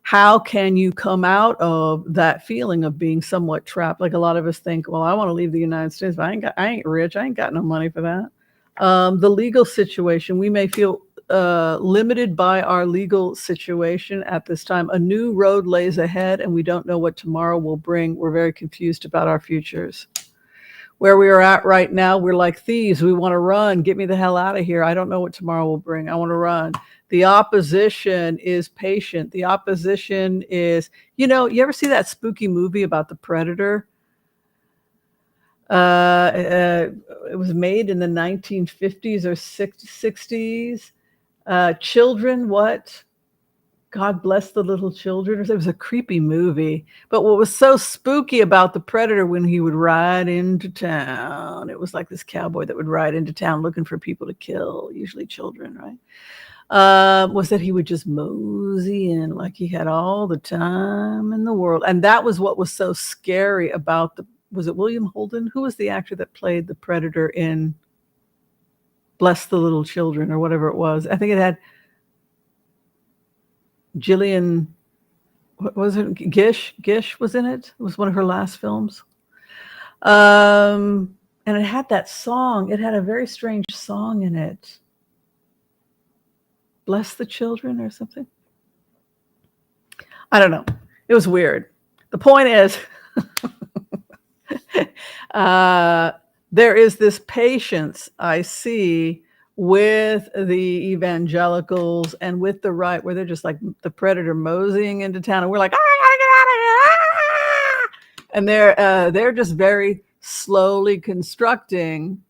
How can you come out of that feeling of being somewhat trapped? Like a lot of us think, well, I want to leave the United States, but I ain't rich. I ain't got no money for that. The legal situation, we may feel limited by our legal situation at this time. A new road lays ahead and we don't know what tomorrow will bring. We're very confused about our futures. Where we are at right now, we're like thieves. We want to run. Get me the hell out of here. I don't know what tomorrow will bring. I want to run. The opposition is patient. The opposition is, you ever see that spooky movie about the Predator? It was made in the 1950s or 60s. Children, what? God Bless the Little Children. It was a creepy movie. But what was so spooky about the Predator when he would ride into town, it was like this cowboy that would ride into town looking for people to kill, usually children, right? Was that he would just mosey in like he had all the time in the world. And that was what was so scary about was it William Holden? Who was the actor that played the Predator in Bless the Little Children or whatever it was? I think it had Gillian, what was it? Gish was in it. It was one of her last films. And it had that song. It had a very strange song in it. Bless the Children or something. I don't know. It was weird. The point is, there is this patience I see with the evangelicals and with the right, where they're just like the Predator moseying into town, and we're like, I gotta get out of here. And they're just very slowly constructing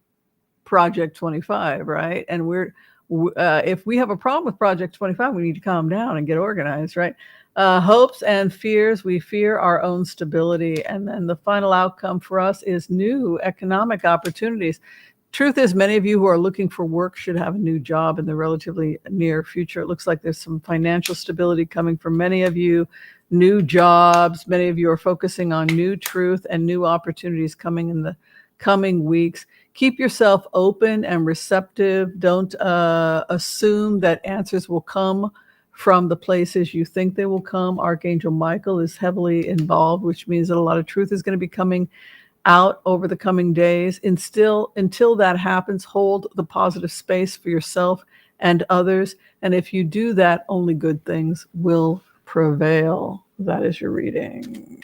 Project 25, right? And if we have a problem with Project 25, we need to calm down and get organized, right? Hopes and fears, we fear our own stability. And then the final outcome for us is new economic opportunities. Truth is, many of you who are looking for work should have a new job in the relatively near future. It looks like there's some financial stability coming for many of you, new jobs. Many of you are focusing on new truth and new opportunities coming in the coming weeks. Keep yourself open and receptive. Don't assume that answers will come from the places you think they will come. Archangel Michael is heavily involved, which means that a lot of truth is going to be coming out over the coming days. Until that happens, hold the positive space for yourself and others. And if you do that, only good things will prevail. That is your reading.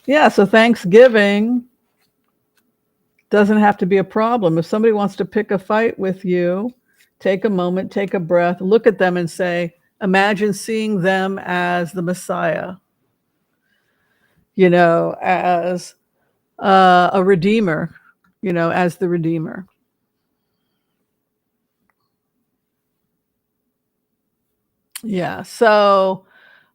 Yeah, so Thanksgiving doesn't have to be a problem. If somebody wants to pick a fight with you, take a moment, take a breath, look at them and say, imagine seeing them as the Messiah, as a redeemer, as the redeemer. Yeah, so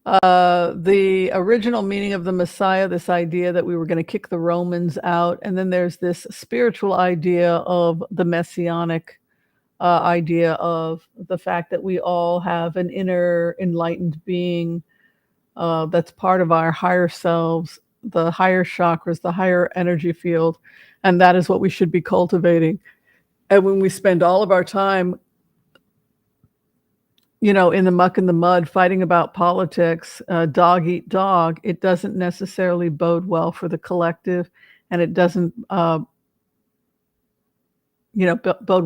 the original meaning of the Messiah, this idea that we were going to kick the Romans out, and then there's this spiritual idea of the messianic idea of the fact that we all have an inner enlightened being that's part of our higher selves, the higher chakras, the higher energy field, and that is what we should be cultivating. And when we spend all of our time in the muck and the mud, fighting about politics, dog eat dog, it doesn't necessarily bode well for the collective, and it doesn't, bode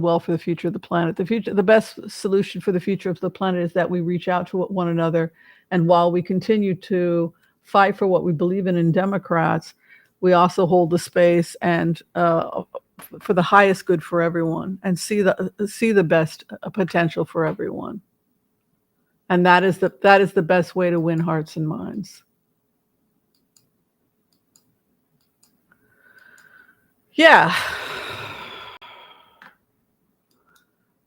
well for the future of the planet. The best solution for the future of the planet is that we reach out to one another, and while we continue to fight for what we believe in Democrats, we also hold the space and for the highest good for everyone, and see the best potential for everyone. And that is the best way to win hearts and minds. Yeah.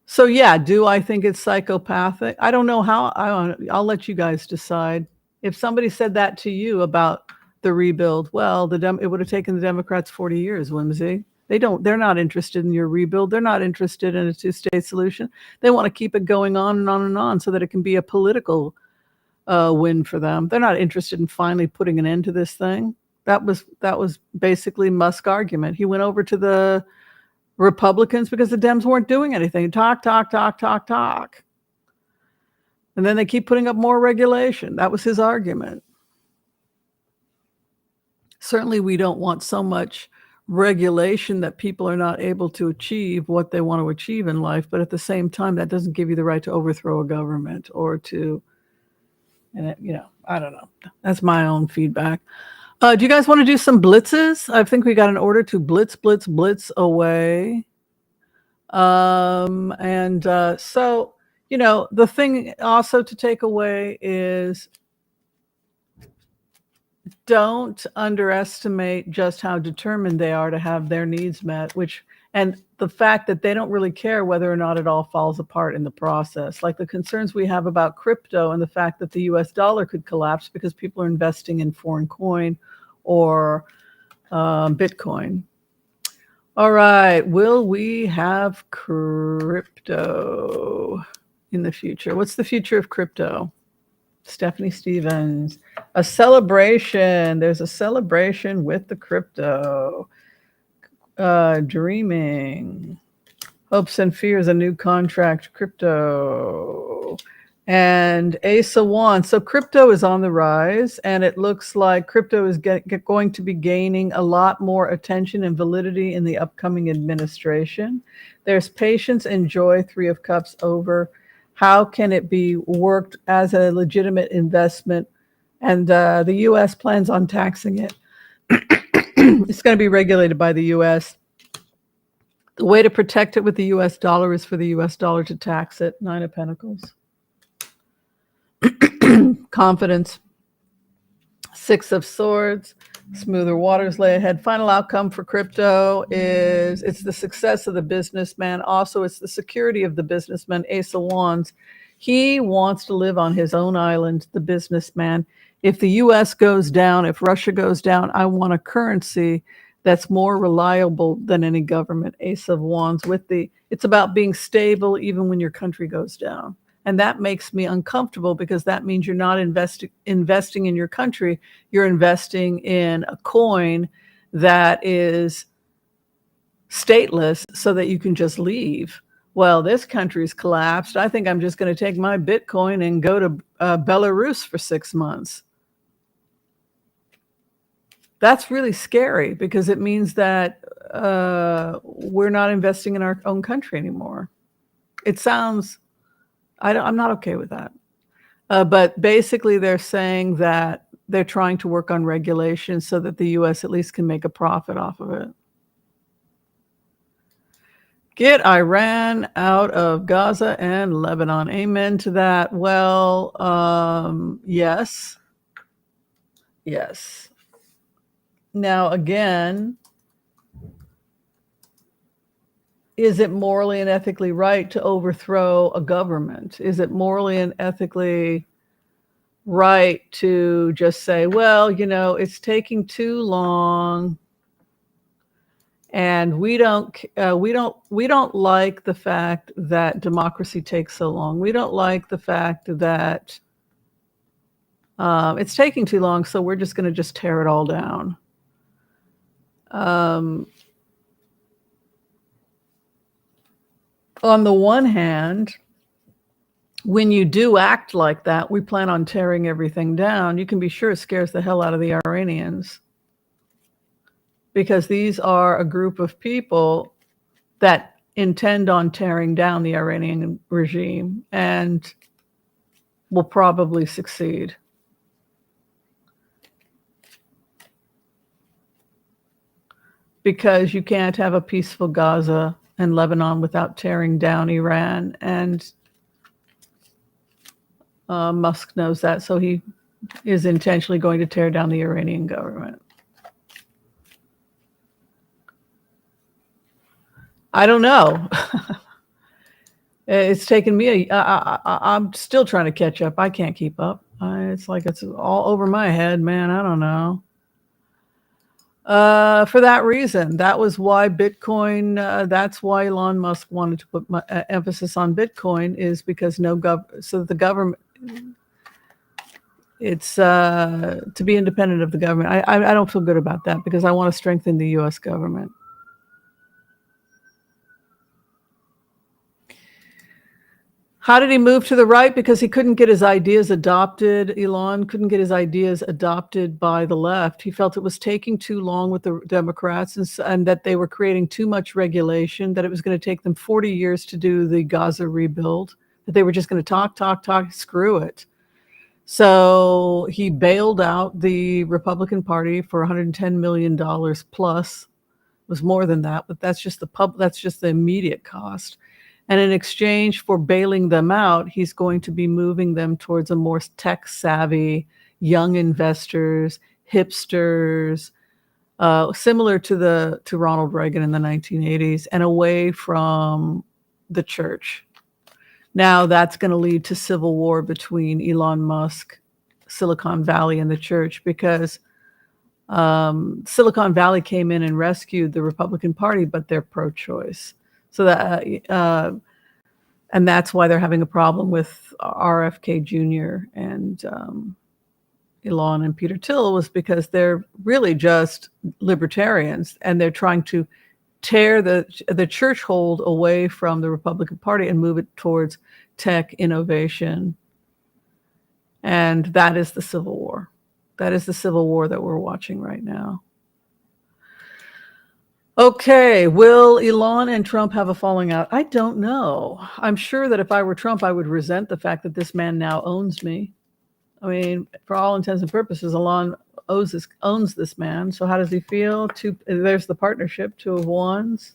So yeah, do I think it's psychopathic? I don't know how. I'll let you guys decide. If somebody said that to you about the rebuild, well, it would have taken the Democrats 40 years, Whimsy. They're not interested in your rebuild. They're not interested in a two-state solution. They want to keep it going on and on and on so that it can be a political win for them. They're not interested in finally putting an end to this thing. That was basically Musk's argument. He went over to the Republicans because the Dems weren't doing anything. Talk. And then they keep putting up more regulation. That was his argument. Certainly we don't want so much regulation that people are not able to achieve what they want to achieve in life, but at the same time, that doesn't give you the right to overthrow a government or to, I don't know. That's my own feedback. Do you guys want to do some blitzes? I think we got an order to blitz away. So, the thing also to take away is don't underestimate just how determined they are to have their needs met, and the fact that they don't really care whether or not it all falls apart in the process. Like the concerns we have about crypto and the fact that the US dollar could collapse because people are investing in foreign coin or Bitcoin. All right, will we have crypto in the future? What's the future of crypto? Stephanie Stevens, a celebration. There's a celebration with the crypto. Dreaming. Hopes and fears, a new contract, crypto. And Ace of Wands. So crypto is on the rise, and it looks like crypto is going to be gaining a lot more attention and validity in the upcoming administration. There's patience and joy, 3 of Cups over. How can it be worked as a legitimate investment? And the U.S. plans on taxing it. It's going to be regulated by the U.S. The way to protect it with the U.S. dollar is for the U.S. dollar to tax it. 9 of Pentacles. Confidence. Six of Swords, smoother waters lay ahead. Final outcome for crypto is it's the success of the businessman. Also, it's the security of the businessman. Ace of Wands. He wants to live on his own island, the businessman. If the US goes down, if Russia goes down, I want a currency that's more reliable than any government. Ace of Wands it's about being stable even when your country goes down. And that makes me uncomfortable because that means you're not investing in your country. You're investing in a coin that is stateless so that you can just leave. Well, this country's collapsed. I think I'm just going to take my Bitcoin and go to Belarus for 6 months. That's really scary because it means that we're not investing in our own country anymore. It sounds... I'm not okay with that. But basically they're saying that they're trying to work on regulation so that the US at least can make a profit off of it. Get Iran out of Gaza and Lebanon. Amen to that. Well, yes. Yes. Now, again, is it morally and ethically right to overthrow a government? Is it morally and ethically right to just say, well, it's taking too long, and we don't like the fact that democracy takes so long. We don't like the fact that it's taking too long, so we're just going to tear it all down. On the one hand, when you do act like that, we plan on tearing everything down. You can be sure it scares the hell out of the Iranians, because these are a group of people that intend on tearing down the Iranian regime and will probably succeed. Because you can't have a peaceful Gaza and Lebanon without tearing down Iran. And Musk knows that, so he is intentionally going to tear down the Iranian government. I don't know. It's taken me I'm still trying to catch up. I can't keep up. It's like it's all over my head, man. I don't know. For that reason, that was why Bitcoin, that's why Elon Musk wanted to put emphasis on Bitcoin, is because so the government, it's to be independent of the government. I don't feel good about that because I want to strengthen the US government. How did he move to the right? Because he couldn't get his ideas adopted. Elon couldn't get his ideas adopted by the left. He felt it was taking too long with the Democrats and that they were creating too much regulation, that it was going to take them 40 years to do the Gaza rebuild, that they were just going to talk, screw it. So he bailed out the Republican Party for $110 million plus. It was more than that, but that's just the immediate cost. And in exchange for bailing them out, he's going to be moving them towards a more tech-savvy, young investors, hipsters, similar to Ronald Reagan in the 1980s, and away from the church. Now that's going to lead to civil war between Elon Musk, Silicon Valley, and the church, because Silicon Valley came in and rescued the Republican Party, but they're pro-choice. So that, and that's why they're having a problem with RFK Jr. and Elon and Peter Thiel, was because they're really just libertarians, and they're trying to tear the church hold away from the Republican Party and move it towards tech innovation. And that is the civil war. That is the civil war that we're watching right now. Okay, will Elon and Trump have a falling out? I don't know. I'm sure that if I were Trump, I would resent the fact that this man now owns me. I mean, for all intents and purposes, Elon owns this man. So how does he feel? There's the partnership, 2 of Wands.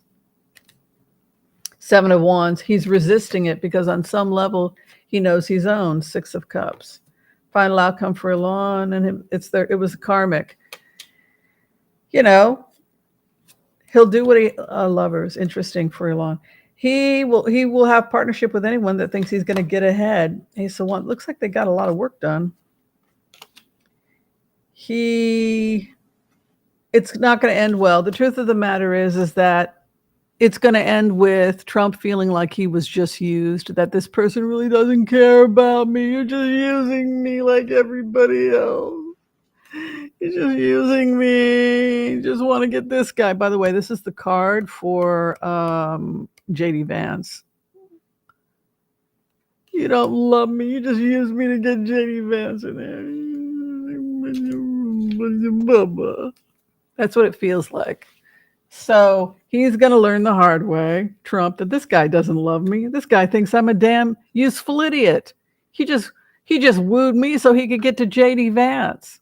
7 of Wands. He's resisting it because on some level, he knows he's owned. 6 of Cups. final outcome for Elon, and it was karmic. You know, he'll do what he lovers. Interesting for Elon. He will have partnership with anyone that thinks he's going to get ahead. He's the one. Looks like they got a lot of work done. It's not going to end well. The truth of the matter is that it's going to end with Trump feeling like he was just used, that this person really doesn't care about me. You're just using me like everybody else. You're just using me. You just want to get this guy. By the way, this is the card for JD Vance. You don't love me. You just use me to get JD Vance in there. That's what it feels like. So he's going to learn the hard way, Trump, that this guy doesn't love me. This guy thinks I'm a damn useful idiot. He just wooed me so he could get to JD Vance.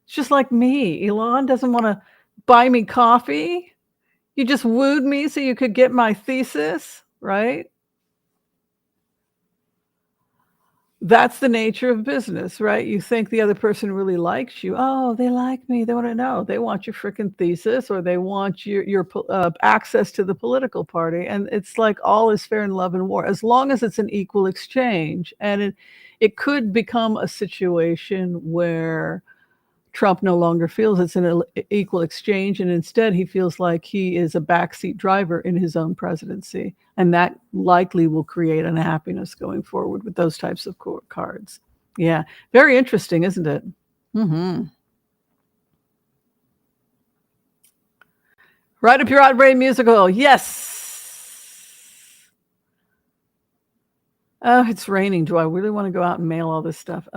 It's just like me. Elon doesn't want to buy me coffee. You just wooed me so you could get my thesis, right? That's the nature of business, right? You think the other person really likes you. Oh, they like me. They want to know. They want your freaking thesis, or they want your access to the political party. And it's like all is fair in love and war, as long as it's an equal exchange. And it could become a situation where Trump no longer feels it's an equal exchange, and instead he feels like he is a backseat driver in his own presidency. And that likely will create unhappiness going forward with those types of cards. Yeah, very interesting, isn't it? Mm-hmm. Write up your Broadway musical. Yes. Oh, it's raining. Do I really want to go out and mail all this stuff?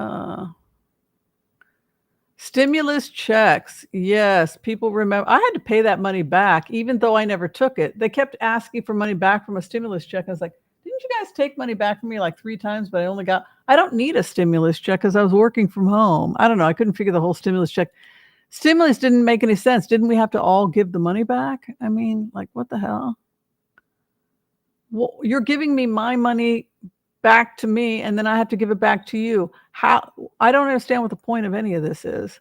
Stimulus checks. Yes, people remember. I had to pay that money back, even though I never took it. They kept asking for money back from a stimulus check. I was like, didn't you guys take money back from me like 3 times? But I don't need a stimulus check because I was working from home. I don't know. I couldn't figure the whole stimulus check. Stimulus didn't make any sense. Didn't we have to all give the money back? I mean, like, what the hell? Well, you're giving me my money back to me, and then I have to give it back to you. How? I don't understand what the point of any of this is.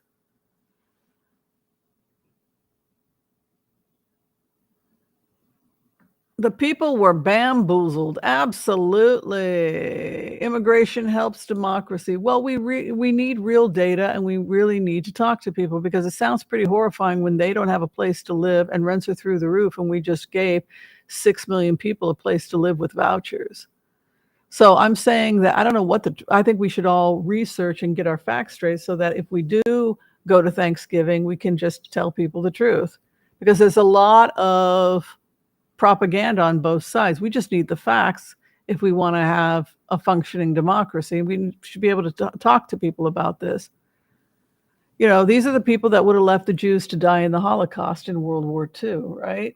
The people were bamboozled. Absolutely. Immigration helps democracy. Well, we need real data, and we really need to talk to people, because it sounds pretty horrifying when they don't have a place to live and rents are through the roof, and we just gave 6 million people a place to live with vouchers. So I'm saying that I don't know I think we should all research and get our facts straight, so that if we do go to Thanksgiving, we can just tell people the truth, because there's a lot of propaganda on both sides. We just need the facts if we want to have a functioning democracy. We should be able to talk to people about this. You know, these are the people that would have left the Jews to die in the Holocaust in World War II, right?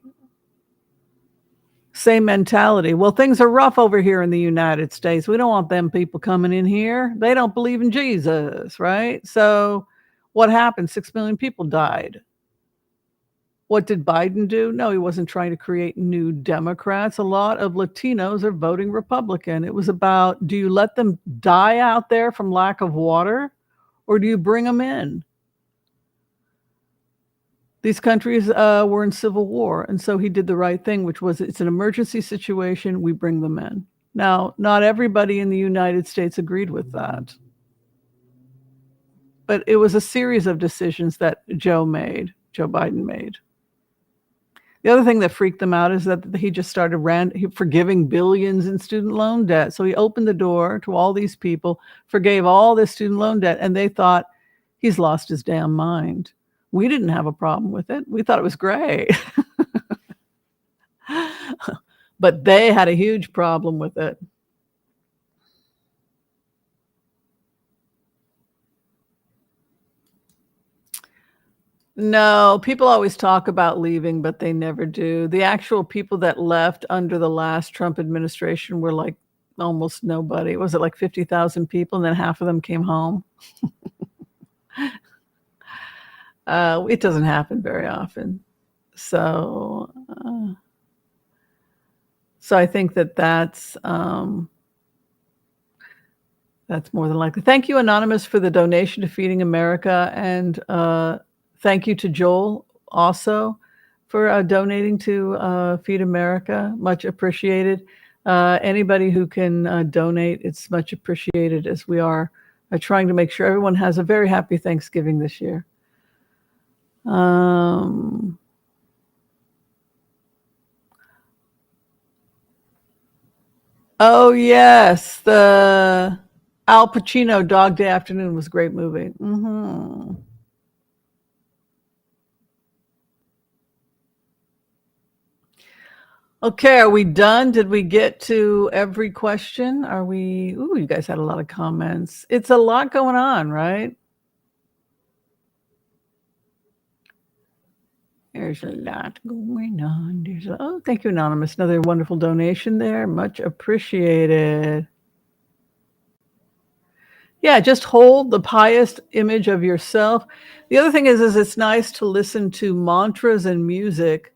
Same mentality. Well, things are rough over here in the United States. We don't want them people coming in here. They don't believe in Jesus, right? So what happened? 6 million people died. What did Biden do? No, he wasn't trying to create new Democrats. A lot of Latinos are voting Republican. It was about, do you let them die out there from lack of water, or do you bring them in? These countries were in civil war, and so he did the right thing, which was, it's an emergency situation, we bring them in. Now, not everybody in the United States agreed with that, but it was a series of decisions that Joe Biden made. The other thing that freaked them out is that he just started forgiving billions in student loan debt. So he opened the door to all these people, forgave all this student loan debt, and they thought he's lost his damn mind. We didn't have a problem with it. We thought it was great. But they had a huge problem with it. No, people always talk about leaving, but they never do. The actual people that left under the last Trump administration were like almost nobody. Was it like 50,000 people, and then half of them came home? It doesn't happen very often. So I think that's That's more than likely. Thank you, Anonymous, for the donation to Feeding America. And thank you to Joel also for donating to Feed America. Much appreciated. Anybody who can donate, it's much appreciated, as we are trying to make sure everyone has a very happy Thanksgiving this year. Oh, yes. The Al Pacino Dog Day Afternoon was a great movie. Mm-hmm. Okay, are we done? Did we get to every question? Are we? Ooh, you guys had a lot of comments. It's a lot going on, right? There's a lot going on. Oh, thank you, Anonymous. Another wonderful donation there. Much appreciated. Yeah, just hold the highest image of yourself. The other thing is it's nice to listen to mantras and music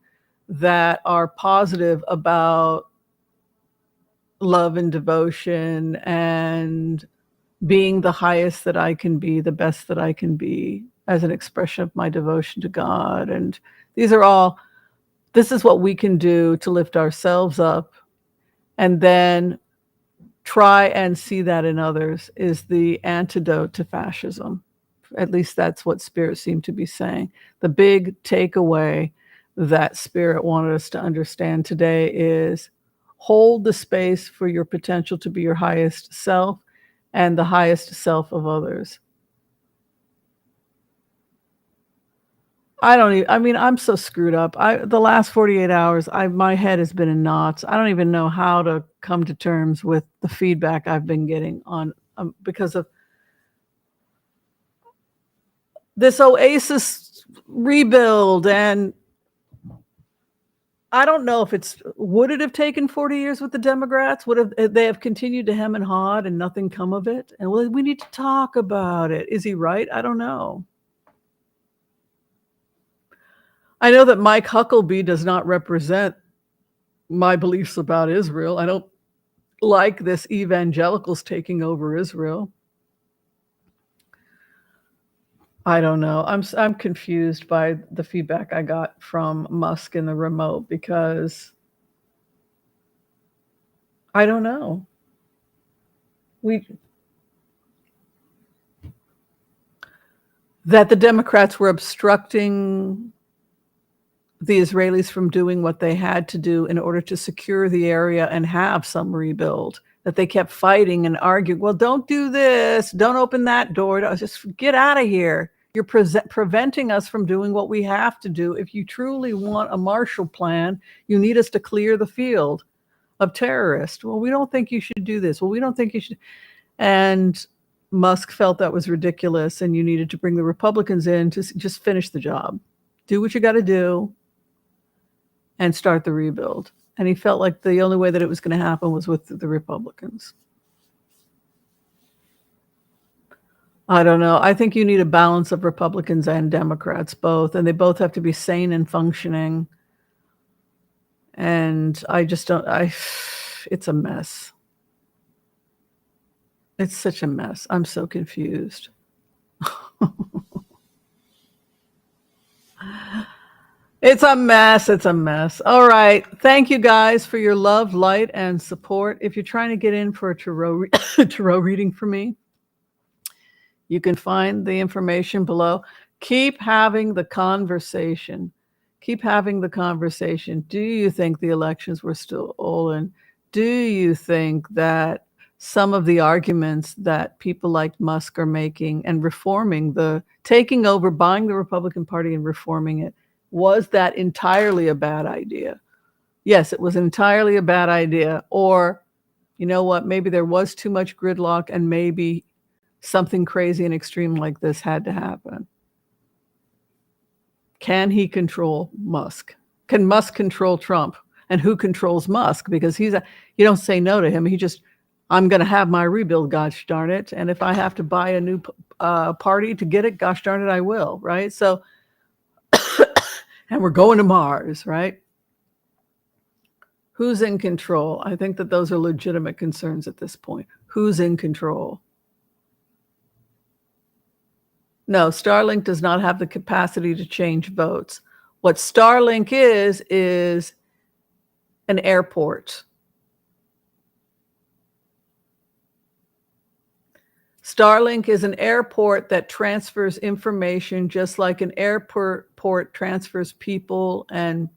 that are positive about love and devotion and being the highest that I can be, the best that I can be, as an expression of my devotion to God. And this is what we can do to lift ourselves up, and then try and see that in others is the antidote to fascism. At least that's what Spirit seemed to be saying. The big takeaway that Spirit wanted us to understand today is hold the space for your potential to be your highest self and the highest self of others. I'm so screwed up. The last 48 hours, my head has been in knots. I don't even know how to come to terms with the feedback I've been getting on because of this Oasis rebuild. And I don't know if would it have taken 40 years with the Democrats? Would they have continued to hem and haw and nothing come of it? And we need to talk about it. Is he right? I don't know. I know that Mike Huckabee does not represent my beliefs about Israel. I don't like this evangelicals taking over Israel. I don't know. I'm confused by the feedback I got from Musk in the remote, because I don't know. That the Democrats were obstructing the Israelis from doing what they had to do in order to secure the area and have some rebuild, that they kept fighting and arguing. Well, don't do this. Don't open that door. Just get out of here. You're preventing us from doing what we have to do. If you truly want a Marshall Plan, you need us to clear the field of terrorists. Well, we don't think you should do this. Well, we don't think you should. And Musk felt that was ridiculous, and you needed to bring the Republicans in to just finish the job. Do what you got to do and start the rebuild. And he felt like the only way that it was going to happen was with the Republicans. I don't know. I think you need a balance of Republicans and Democrats, both, and they both have to be sane and functioning. And I just don't, it's a mess. It's such a mess. I'm so confused. It's a mess. It's a mess. All right. Thank you guys for your love, light, and support. If you're trying to get in for a tarot reading for me, you can find the information below. Keep having the conversation. Keep having the conversation. Do you think the elections were stolen? Do you think that some of the arguments that people like Musk are making and reforming taking over, buying the Republican Party and reforming it, was that entirely a bad idea? Yes, it was entirely a bad idea. Or, you know what, maybe there was too much gridlock and maybe something crazy and extreme like this had to happen. Can he control Musk? Can Musk control Trump? And who controls Musk? Because you don't say no to him. I'm going to have my rebuild, gosh darn it. And if I have to buy a new party to get it, gosh darn it, I will, right? So, and we're going to Mars, right? Who's in control? I think that those are legitimate concerns at this point. Who's in control? No, Starlink does not have the capacity to change votes. What Starlink is an airport. Starlink is an airport that transfers information just like an airport transfers people and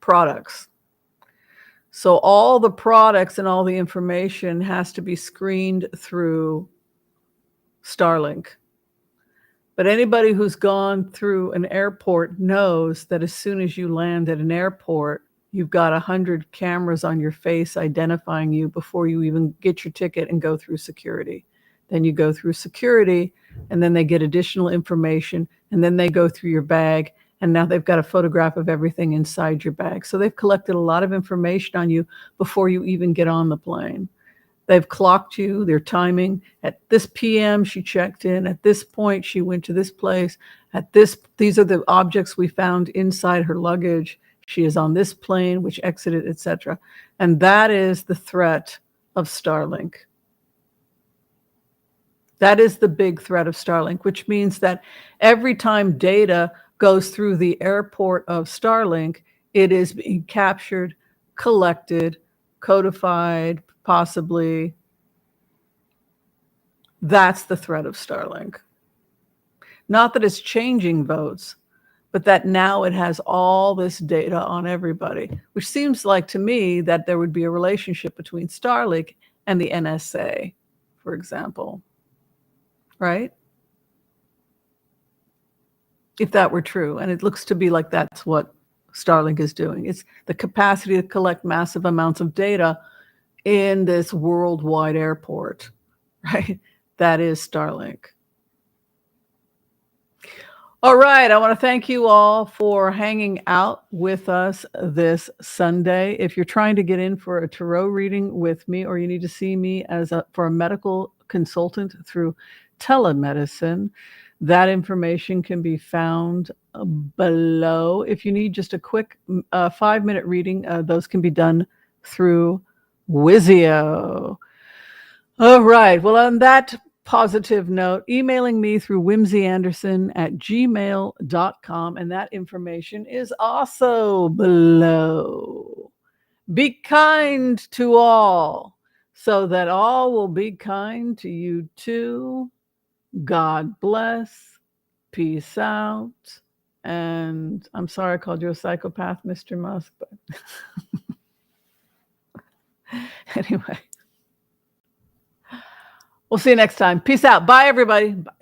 products. So all the products and all the information has to be screened through Starlink. But anybody who's gone through an airport knows that as soon as you land at an airport, you've got 100 cameras on your face identifying you before you even get your ticket and go through security. Then you go through security, and then they get additional information, and then they go through your bag, and now they've got a photograph of everything inside your bag. So they've collected a lot of information on you before you even get on the plane. They've clocked you, their timing. At this PM, she checked in. At this point, she went to this place. These are the objects we found inside her luggage. She is on this plane, which exited, etc. And that is the threat of Starlink. That is the big threat of Starlink, which means that every time data goes through the airport of Starlink, it is being captured, collected, codified, possibly. That's the threat of Starlink. Not that it's changing votes, but that now it has all this data on everybody, which seems like to me that there would be a relationship between Starlink and the NSA, for example, right? If that were true, and it looks to be like that's what Starlink is doing. It's the capacity to collect massive amounts of data in this worldwide airport, right? That is Starlink. All right, I want to thank you all for hanging out with us this Sunday. If you're trying to get in for a tarot reading with me, or you need to see me for a medical consultant through telemedicine, that information can be found below. If you need just a quick 5-minute reading, those can be done through Wizio. All right. Well, on that positive note, emailing me through whimsyanderson@gmail.com, and that information is also below. Be kind to all, so that all will be kind to you too. God bless. Peace out. And I'm sorry I called you a psychopath, Mr. Musk, but anyway. We'll see you next time. Peace out. Bye, everybody. Bye.